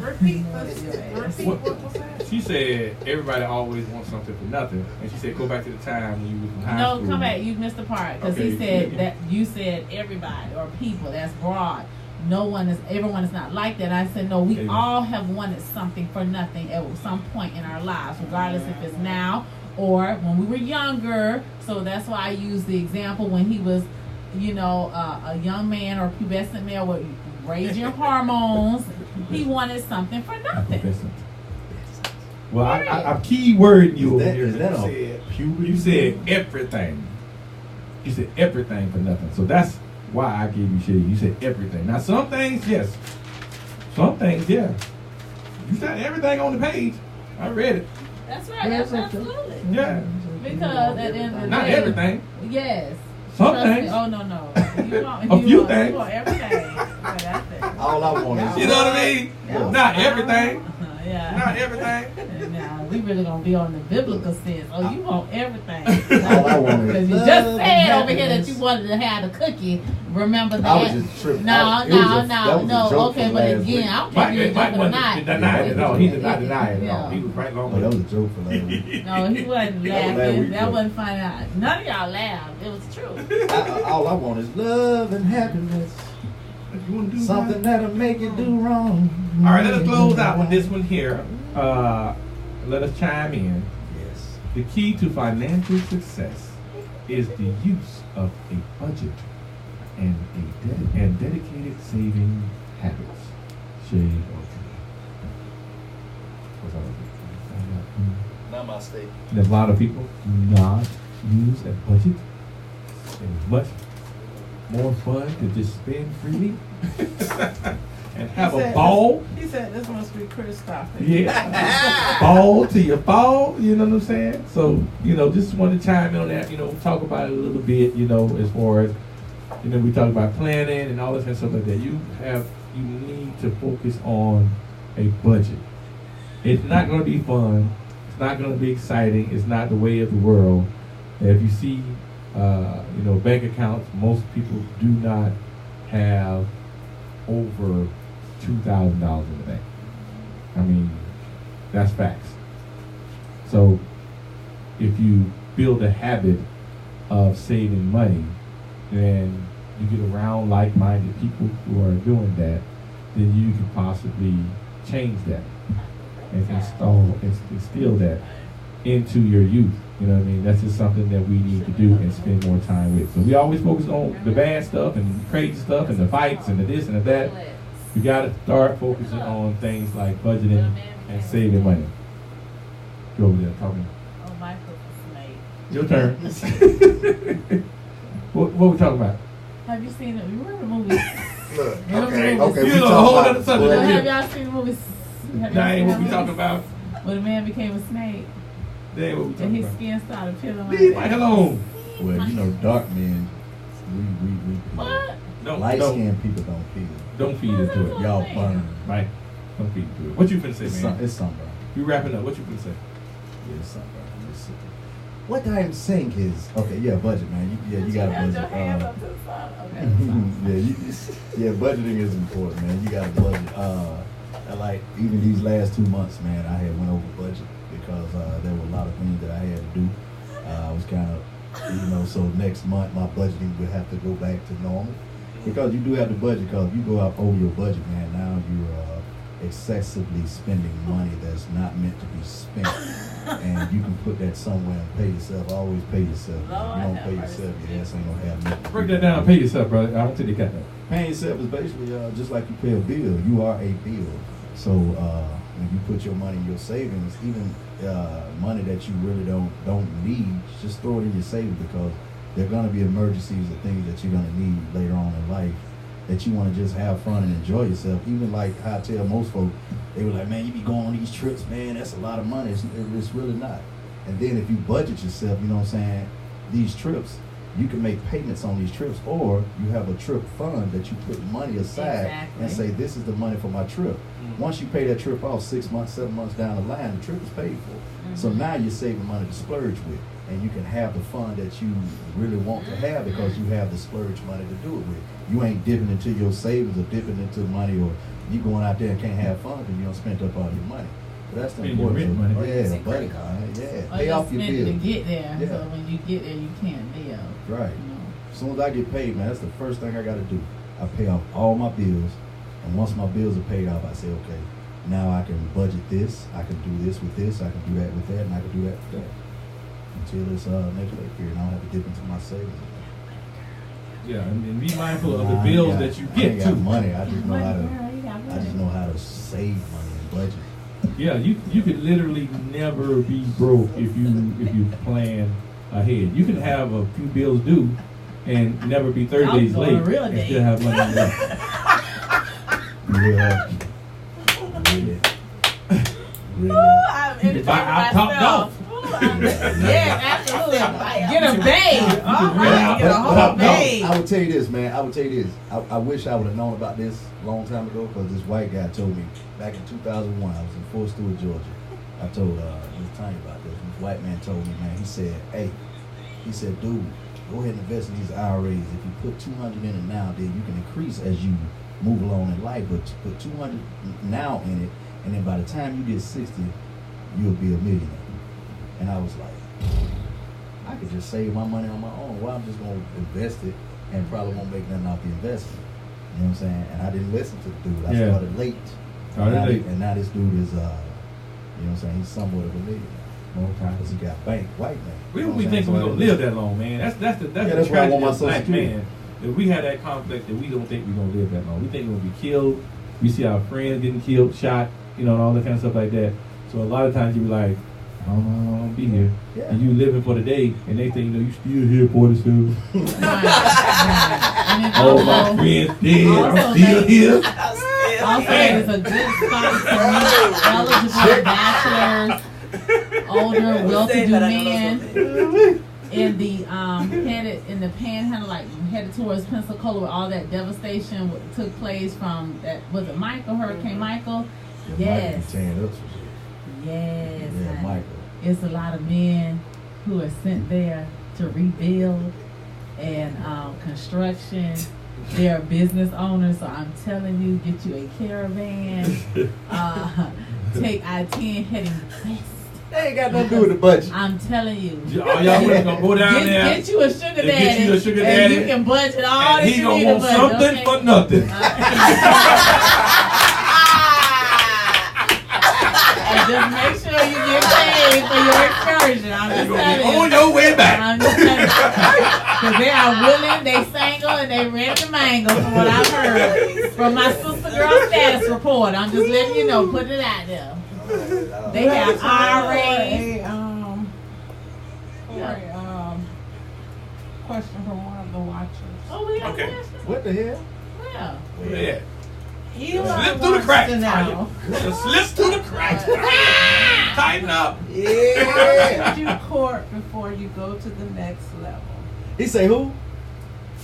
Repeat. Repeat. What was that? She said everybody always wants something for nothing, and she said go back to the time when you was in high No, school. come back. You missed the part because Okay. he said that you said everybody or people. That's broad. Everyone is not like that. I said no. We Amen. all have wanted something for nothing at some point in our lives, regardless if it's now or when we were younger. So that's why I use the example when he was, a young man or pubescent male with raging hormones. He wanted something for nothing. Well, I key word you over here. Is that You a said- puberty? You said everything. You said everything for nothing. So that's why I gave you shit. You said everything. Now some things, yes. Some things, yeah. You said everything on the page. I read it. That's right. That's absolutely. Yeah. Because at the end of the Not day, everything. Yes. Some Trust me. things. Oh no. You want, A few want, things. You want everything. Yeah, that's it. All I want is You know what I mean? Yeah. Not everything. Yeah. Not everything. Now we really gonna be on the biblical sense. Oh, you want everything. all I want is Because you love just and said over here that happiness. you wanted to have the cookie. Remember that? I was just tripping. No. That was a joke Okay, from but last again, week. I don't care if you're joking or not. Denied it. No, he did not deny it at all. Yeah. He was right along Oh, that with was a joke for last week. No, he wasn't That was that laughing. week, That though. wasn't funny. None of y'all laughed. It was true. All I want is love and happiness. You want to do Something that'll make you do wrong. All right, let us close out with this one here. Let us chime in. Yes. The key to financial success is the use of a budget and dedicated saving habits. Shade or Namaste. There's a lot of people do not use a budget. It's much more fun to just spend freely and have a ball. He said this must be Chris topic. Yeah. Ball to your fall, you know what I'm saying? So, just want to chime in on that, talk about it a little bit, as far as You know, we talk about planning and all this kind of stuff like that. You need to focus on a budget. It's not going to be fun. It's not going to be exciting. It's not the way of the world. If you see, bank accounts, most people do not have over $2,000 in the bank. I mean, that's facts. So if you build a habit of saving money, then you get around like-minded people who are doing that, then you can possibly change that and instill that into your youth. You know what I mean? That's just something that we need to do and spend more time with. So we always focus on the bad stuff and the crazy stuff and the fights and the this and the that. We got to start focusing on things like budgeting and saving money. Go over there talking. Oh, Michael was made. Your turn. What we talking about? Have you seen it? You remember the movie? Look, okay. we You know, a talking whole about other subject. well, Have y'all seen the movie? That ain't what we talking about. When a man became a snake That ain't what we and talking his about. skin started peeling Leave like Mike that. alone. Well, you know, dark men, we What? light skinned people don't feel. Don't feed into it. Y'all burn. Right. Don't feed into it. What you finna say, man? It's sunburn. You wrapping up. What you finna say? Yeah, it's sunburn. What I'm saying is, okay, yeah, budget, man. You got to Hold your budget. hands up to the side. Okay. yeah, budgeting is important, man. You got to budget. Like even these last 2 months, man, I had went over budget because there were a lot of things that I had to do. I was kind of, so next month my budgeting would have to go back to normal because you do have to budget. Because if you go out over your budget, man, now you're excessively spending money that's not meant to be spent, and you can put that somewhere and pay yourself. Always pay yourself. If you don't pay yourself, your ass ain't gonna have nothing. Break that down. Pay yourself, brother. I don't think they got that. Paying yourself is basically just like you pay a bill. You are a bill. So when you put your money in your savings, even money that you really don't need, just throw it in your savings because there are gonna be emergencies or things that you're gonna need later on in life that you want to just have fun and enjoy yourself. Even like I tell most folks, they were like, man, you be going on these trips, man, that's a lot of money. It's really not. And then if you budget yourself, you know what I'm saying, these trips, you can make payments on these trips, or you have a trip fund that you put money aside and say, this is the money for my trip. Once you pay that trip off 6 months, 7 months down the line, the trip is paid for. So now you're saving money to splurge with, and you can have the fun that you really want to have because you have the splurge money to do it with. You ain't dipping into your savings or dipping into money, or you going out there and can't have fun because you don't spend up all your money. So that's the Spend your important rent money. money. Yeah, buddy, man. Yeah, Or pay you off your spend it to bills. get there. Yeah. So when you get there, you can't live. Right. You know? As soon as I get paid, man, that's the first thing I got to do. I pay off all my bills, and once my bills are paid off, I say, okay, now I can budget this, I can do this with this, I can do that with that, and I can do that with that. Until it's next pay period, I don't have to dip into my savings. Yeah, and be mindful of the bills that you I get ain't too. got money. I just know Money, how girl, to. you got I money. just know how to save money and budget. Yeah, you could literally never be broke if you plan ahead. You can have a few bills due and never be 30 I'm days going late real and day. still have money in the bank. Really. Really. I'm If I top golf. Yeah, absolutely. Get a babe. Oh, rent get out a the whole top golf. babe. I would tell you this, man. I would tell you this. I wish I would have known about this a long time ago because this white guy told me back in 2001. I was in Fort Stewart, Georgia. I told Ms. Tanya about this. This white man told me, man. He said, dude, go ahead and invest in these IRAs. If you put 200 in it now, then you can increase as you move along in life. But put 200 now in it, and then by the time you get 60, you'll be a millionaire. And I was like, I could just save my money on my own. Well, I'm just going to invest it and probably won't make nothing off the investment. You know what I'm saying? And I didn't listen to the dude. I Yeah. started late. Started late. And now this dude is, you know what I'm saying? He's somewhat of a millionaire. More time because he got bank, white man. We You know don't what be I'm thinking saying? we're gonna live that long, man. That's the that's why I tragedy want my of Social black Security. man. If we had that conflict that we don't think we're gonna live that long. We think we're gonna be killed. We see our friends getting killed, shot, and all that kind of stuff like that. So a lot of times you be like, I don't know, I don't be here. Yeah. And you living for the day, and they think, you still here, 47. And then Oh, my also, friend's dead. I'm Also, still they- here. also it's a good spot to meet eligible bachelors, older, well-to-do men. in the headed in the panhandle, like headed towards Pensacola, where all that devastation took place from that was it Hurricane Michael? Yes. Yes. Yeah, Michael. It's a lot of men who are sent there to rebuild and construction. They're business owners, so I'm telling you, get you a caravan. Take I-10 heading west. They ain't got nothing to do with the budget. I'm telling you. All y'all women gonna go down there. Get you a sugar daddy. Get you a sugar and daddy. You can budget all and that he you gonna need want to budget, something okay? for nothing. And just make sure you get paid for your excursion. I'm just telling you. On your way back. I'm just telling you. Because they are willing, they single, and they ready to mangle from what I've heard. From my sister girl status report. I'm just letting you know, putting it out there. They have IRAs. Question from one of the watchers. Oh, we got Okay. questions? What the hell? Yeah. Yeah. Elon Slip through the cracks. wants to know, Just slip through the cracks. Tighten up. Yeah. how should you court before you go to the next level? He say who?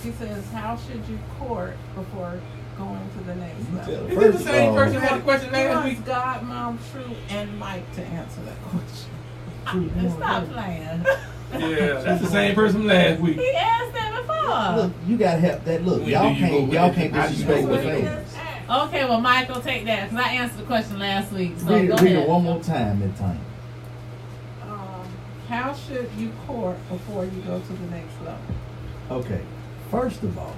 He says, how should you court before going to the next level? Is it the same person who had the question He last wants week? God, Mom, True, and Mike to answer that question. Stop playing. Yeah, that's the same person from last week. He asked that before. Look, you gotta help that. Look, When y'all do you can't go disrespect the with it? fans. Okay, well, Michael, take that because I answered the question last week. So Read go it ahead. one more time that time. How should you court before you go to the next level? Okay, first of all,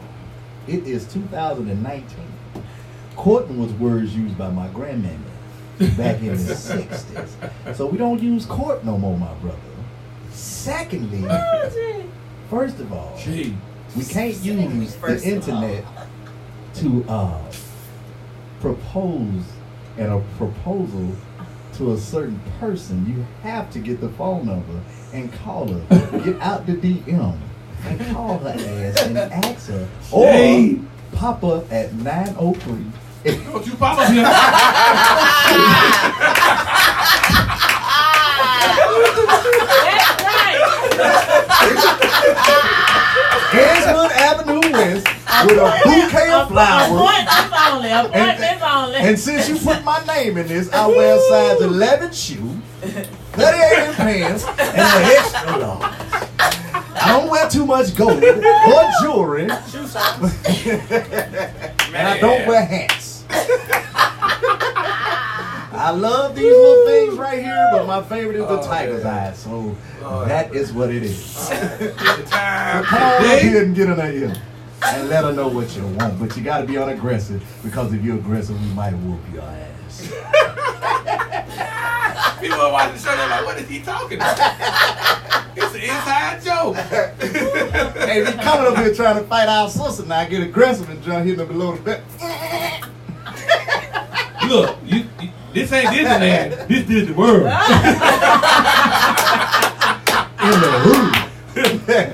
it is 2019. Courting was words used by my grandmama back in the 60s. So we don't use court no more, my brother. Secondly, first of all, Gee. we can't use the internet to propose and a proposal to a certain person. You have to get the phone number and call her. Get out the DM and call her ass and ask her. Or pop up at 903. Don't you pop up here. That's right. Esmond Avenue West with a bouquet of flowers. Appointments only. And since you put my name in this, I wear a size 11 shoe, 38 in pants, and an extra large. I don't wear too much gold or jewelry. And I don't wear hats. I love these little things right here, but my favorite is the tiger's eye. So that is what it is. So come on up here and get in her ear and let her know what you want. But you got to be unaggressive, because if you're aggressive, we might whoop your ass. People are watching the show, they're like, what is he talking about? It's an inside joke. Hey, we coming up here trying to fight our sister now. Get aggressive and jump hitting her below the belt. Look, this ain't Disneyland. This is the world. In the hood.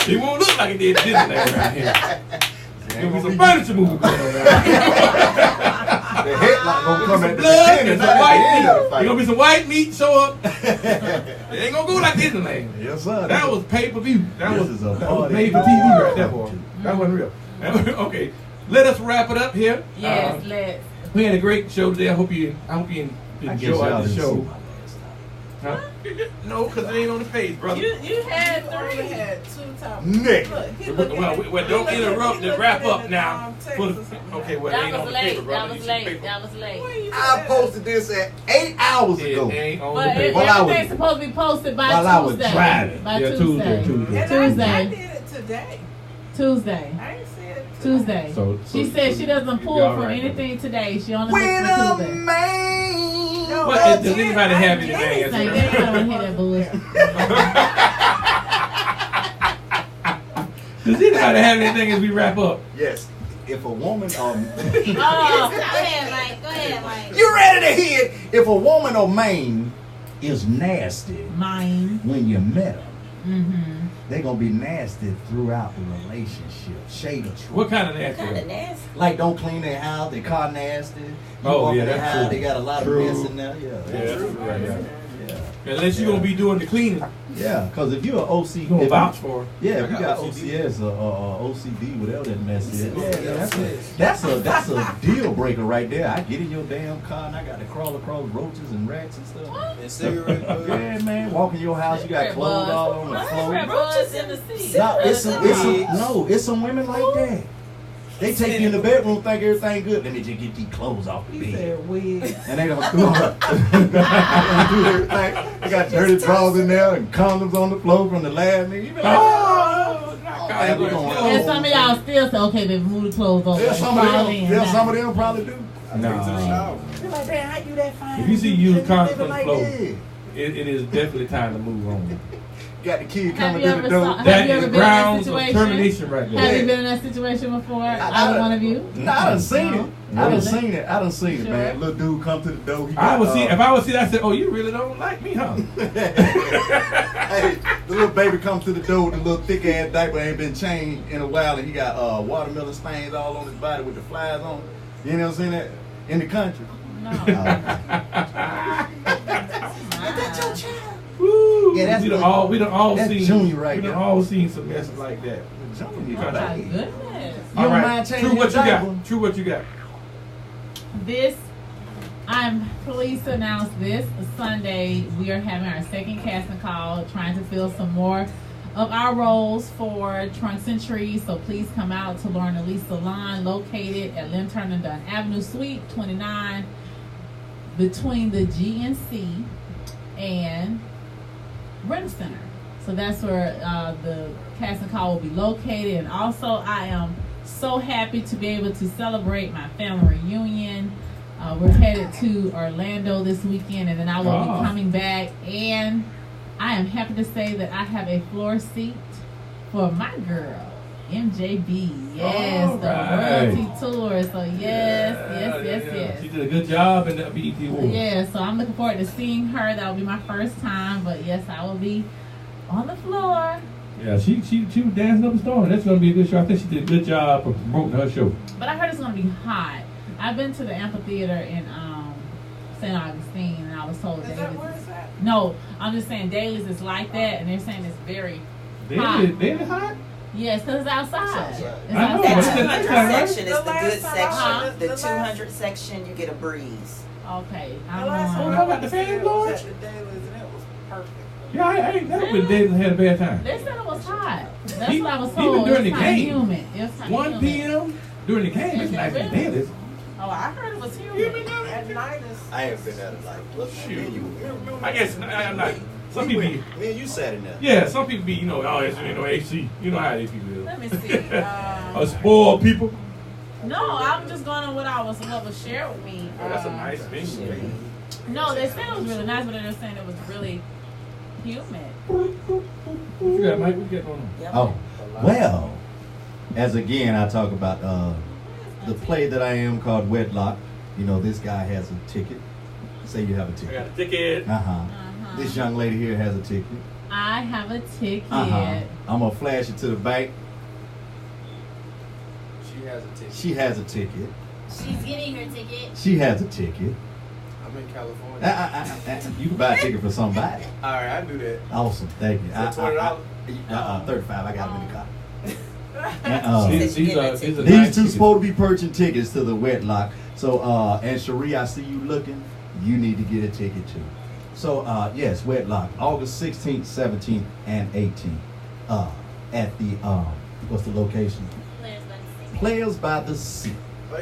It won't look like it did Disneyland around here. There'll be some furniture moving going on around here. The headlock gonna come at the Blood beginning. and some white meat. There's gonna be some white meat show up. It ain't gonna go like Disneyland. Yes, sir. That was pay-per-view. That was party. made for TV right there, boy. That wasn't real. Okay, let us wrap it up here. Yes, let's. We had a great show today. I hope you enjoyed the show. Huh? No, because it ain't on the page, brother. You had only three. had two topics. Nick. Look, he looking Well, at- well, don't he looking- interrupt he the looking wrap at up the, now. text For or the, something. okay, well, it That ain't on was the paper, late. brother. That was It's late. paper. That was late. Where you I at? posted this at 8 hours It ago. ain't on But the paper. Well, I was- everything's supposed to be posted by while I was Tuesday. driving. By Yeah, Tuesday. Tuesday. And Tuesday. I did it today. Tuesday. I ain't said it today. Tuesday. She said she doesn't pull you're all from right, anything today. She only When looks a for Tuesday. man. What, does anybody have anything? Like, they don't hear that bullshit. Does anybody have anything as we wrap up? Yes. If a woman Oh, Go ahead, Mike. Go ahead, Mike. you ready to hear it? If a woman or man is nasty mine. when you met them, Mm-hmm. they're gonna be nasty throughout the relationship. Shade of truth. What kind of nasty? Kind of nasty. Like don't clean their house, their car nasty. You Oh, walk yeah, in their that's house, true. they got a lot True. of mess in there. Yeah, Yeah, true. right, yeah. Unless you're gonna be doing the cleaning. Yeah, because if you're an OC, You gonna vouch for her. yeah, if I you got got OCD. OCS or OCD, whatever that mess is, that's a deal breaker right there. I get in your damn car and I got to crawl across roaches and rats and stuff. And cigarette butts. Yeah, man. Walk in your house, you got clothes all on the floor. Roaches in the seat. No, it's some women like that. They take you in the bedroom, think everything good, then they just get these clothes off the He bed. said wigs. And they don't do everything. They got dirty drawers in there and condoms on the floor from the last nigga. You be like, And some of y'all still say, okay, baby, move the clothes over. yeah, some of them probably do. No. They're like, damn, how you that fine? If you see used condoms on the like floor, that? it is definitely time to move on. Got the kid Have coming you to the ever door. saw- That Have you is ever been in that grounds of situation? termination right Have there. you been in that situation before? I Either one of you? No, I done seen it. I done Really? seen it. I done seen it, Sure. man. Little dude come to the door. He I got, would see if I would see that. I said, "Oh, you really don't like me, huh?" Hey, the little baby comes to the door with the little thick ass diaper, ain't been changed in a while, and he got watermelon stains all on his body with the flies on. You know what I'm saying? That in the country. No. Woo! Yeah, that's we done good. all That's seen. Junior right we done there. all seen some messes like that. Junior, Oh, my You goodness. All don't right, mind changing True, what you your got? diaper? True, what you got? I'm pleased to announce this Sunday we are having our second casting call, trying to fill some more of our roles for Trunks and Trees. So please come out to Lauren Elise Salon, located at Lynn Turner Dunn Avenue, Suite 29, between the GNC and Rental Center. So that's where the casting call will be located. And also, I am so happy to be able to celebrate my family reunion. We're headed to Orlando this weekend, and then I will be coming back. And I am happy to say that I have a floor seat for my girl, MJB. Yes, All the right. royalty tour. So yes. She did a good job in that BET Award. Yeah, so I'm looking forward to seeing her. That will be my first time, but yes, I will be on the floor. Yeah, she was dancing up a storm. That's gonna be a good show. I think she did a good job of promoting her show. But I heard it's going to be hot. I've been to the amphitheater in St. Augustine, and I was told Is that where it's at? No, I'm just saying Daly's is like that, and they're saying it's very They hot. did hot. Yes, because it's outside. It's It's I know, That but outside. it's 200 nighttime, right? section is The the last good time I section. went, The the last- 200 section, you get a breeze. Okay, The I'm last Oh, one how on. about the fan was blowing? at the Dailies, and it was perfect. Yeah, I ain't never been dating and had a bad time. They said it was hot. That's Even- what I was even told. during It's the kinda game. humid. It was kinda 1 humid. p.m. during the game. It's nice and daily. Oh, I heard it was humid. At night is I ain't been at it like, what's Shoot. you? I guess I'm not. Some people be, Me and you sat in there. yeah, some people be, oh, it's AC. You know how these people is. Let me see. Spoiled people. No, I'm just going on what was shared with me. Oh, that's a nice venue. No, they said it was really nice, but they're saying it was really humid. What you got, Mike? What you got going on? Yep. Oh, well, as again, I talk about the play that I am called Wedlock. You know, this guy has a ticket. Say you have a I ticket. got a ticket. This young lady here has a ticket. I have a ticket. I'm gonna flash it to the bank. She has a ticket. She has a ticket. She's getting her ticket. She has a ticket. I'm in California. You can buy a ticket for somebody. All right, I do that. Awesome, thank you. For $20? 35. I got them in the car. She said she These getting are a ticket. These nice two tickets. supposed to be purchasing tickets to the Wedlock. So, and Cherie, I see you looking. You need to get a ticket too. So, yes, Wedlock, August 16th, 17th, and 18th. At the what's the location? Players by the Sea.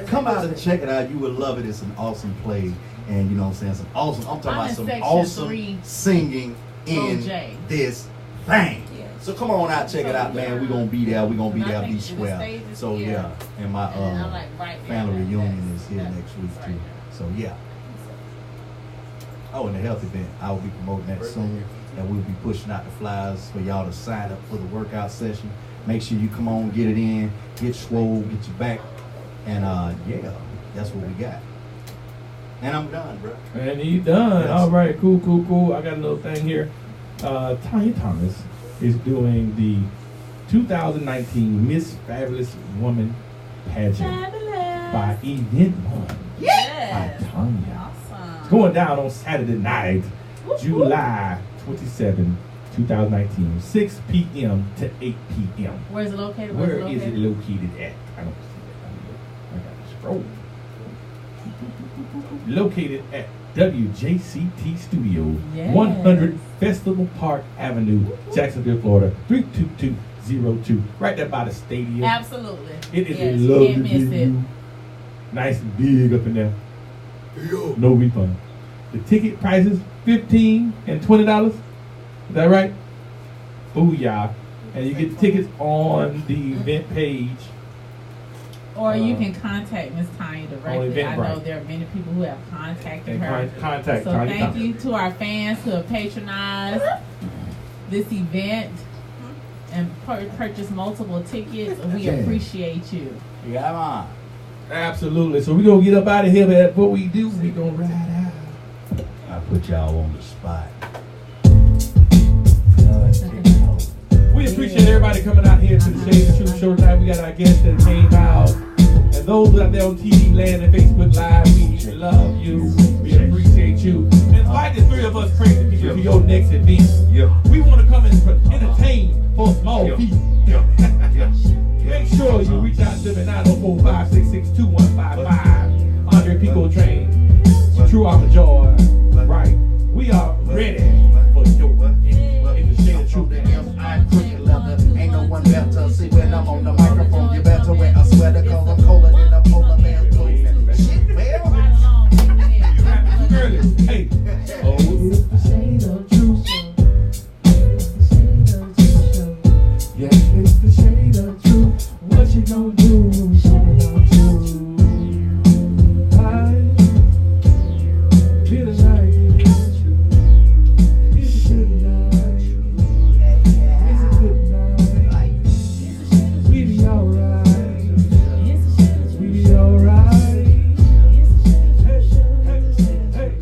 Come out and check it out. You will love it. It's an awesome play, and you know what I'm saying. Some awesome. I'm talking I'm about in some section awesome 3. singing in OJ. this thing. Yeah. So come on out, check it out, man. We're gonna be there. We're gonna be And I there, think be the square. stage is So here. yeah, and my And I'm like right there. family reunion That's- is here that's next week right too. there. So yeah. Oh, and the health event, I will be promoting that soon, and we'll be pushing out the flyers for y'all to sign up for the workout session. Make sure you come on, get it in, get swole, get your back, and yeah, that's what we got. And I'm done, bro. And he done. Yes. All right, cool. I got a little thing here. Tanya Thomas is doing the 2019 Miss Fabulous Woman pageant by Event One Yes. by Tanya. Awesome. It's going down on Saturday night July 27, 2019, 6 p.m. to 8 p.m. Where is it located? Where is it located at? I don't see it. I got to scroll. Located at WJCT Studio, Yes. 100 Festival Park Avenue, Jacksonville, Florida, 32202. Right there by the stadium. Absolutely. It is Yes, a you lovely can't miss it. venue. Nice and big up in there. No refund. The ticket prices $15 and $20. Is that right? Booyah. And you get the tickets on the event page. Or you can contact Miss Tanya directly. I know Eventbrite. there are many people who have contacted And her. contact So Tanya. thank you to our fans who have patronized this event and purchased multiple tickets. We appreciate you. Yeah, man. Absolutely. So we're going to get up out of here, but what we do, we're going to ride out. I put y'all on the spot. We appreciate everybody coming out here to the Shade and Truth Show tonight. We got our guests that came out. And those out there on TV land and Facebook Live, we love you. We appreciate you. Invite the three of us crazy people to your next event. We want to come and entertain for a small fee. Make sure you reach out to me 904-566-2155. Andre Pico Train. True Armor Joy. Right. We are ready for your in the Shade of Truth. Ain't no one better. See when I'm on the microphone, you better wear a sweater, cause I'm colder than a polar bear. Shit, man. Hey. Oh, it's the Shade of Truth. Yes, it's the Shade of Truth. What you gonna do? About you. I feel like it's a good night. It's a good night. We be alright. We be alright. Hey, hey, hey,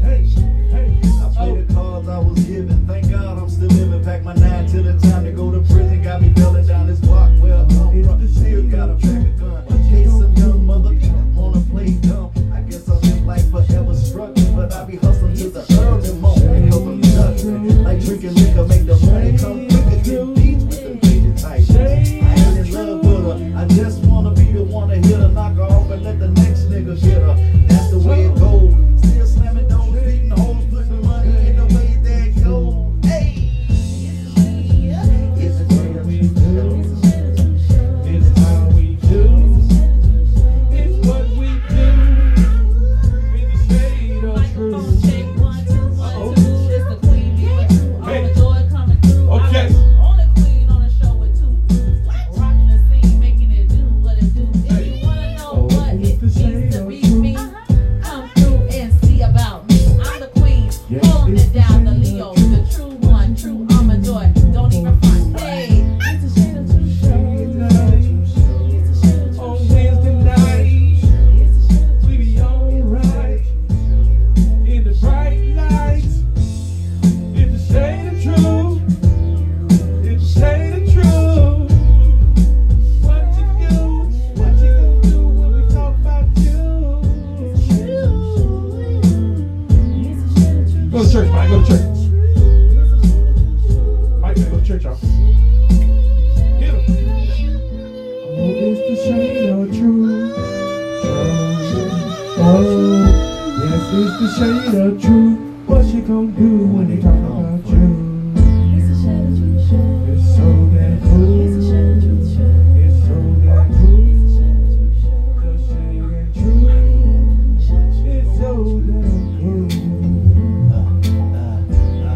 hey, hey. I played the cards I was given. Thank God I'm still living. Pack my 9 till it's time to go to prison. Got me belling down this block where I'm from. Still got a pack of gun. In case some young mother wanna play dumb. I guess I'll live life forever struggling, but I be hustling to the early morning. Cause I'm juggling. Like drinking liquor, make the money come quicker. Get beats with the baby type. I ain't in love with her. I just wanna be the one to hit her, knock her off, and let the next nigga get her. That's the way it goes. Still slamming doors, beating hoes, putting money in the way that goes. Hey! It's a shade of truth. It's how we do. It's what we do. It's the Shade of Truth. Hey. Okay. Only queen on the show with 2 dudes. Rocking the scene, making it do what it do. If you wanna know what it means to be me, come through and see about me. I'm the queen, holding it down. The Leo, the true one, true Armor Joy. Don't even front. Hey, it's a Shade of Truth show. On Wednesday night, we be alright. In the bright lights, it's the Shade of Truth. It's the Shade of Truth. What you gonna do when we talk about you? Go to church, Mike. Go to church. Mike, go to church, y'all. Hit him. Oh, it's the Shade of Truth. Oh, yes, it's the Shade of Truth. What you gonna do when they talk about you? It's so damn cool. It's so damn cool. The Shade of Truth. It's so damn cool.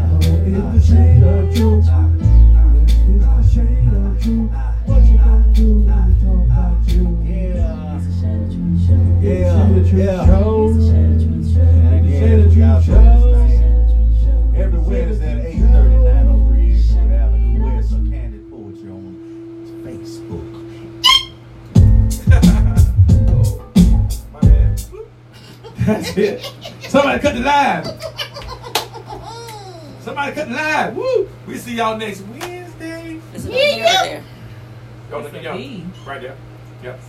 Oh, it's the Shade of Truth. Yes, it's the Shade of Truth. What you gonna do when they talk about you? Every Wednesday at 8:30, 903 Eastwood Avenue West, some Candid poetry on Facebook. My man. That's it. Somebody cut the line. Somebody cut the line. Woo! We see y'all next Wednesday. Is it on here or there? Y'all, right there. Yep.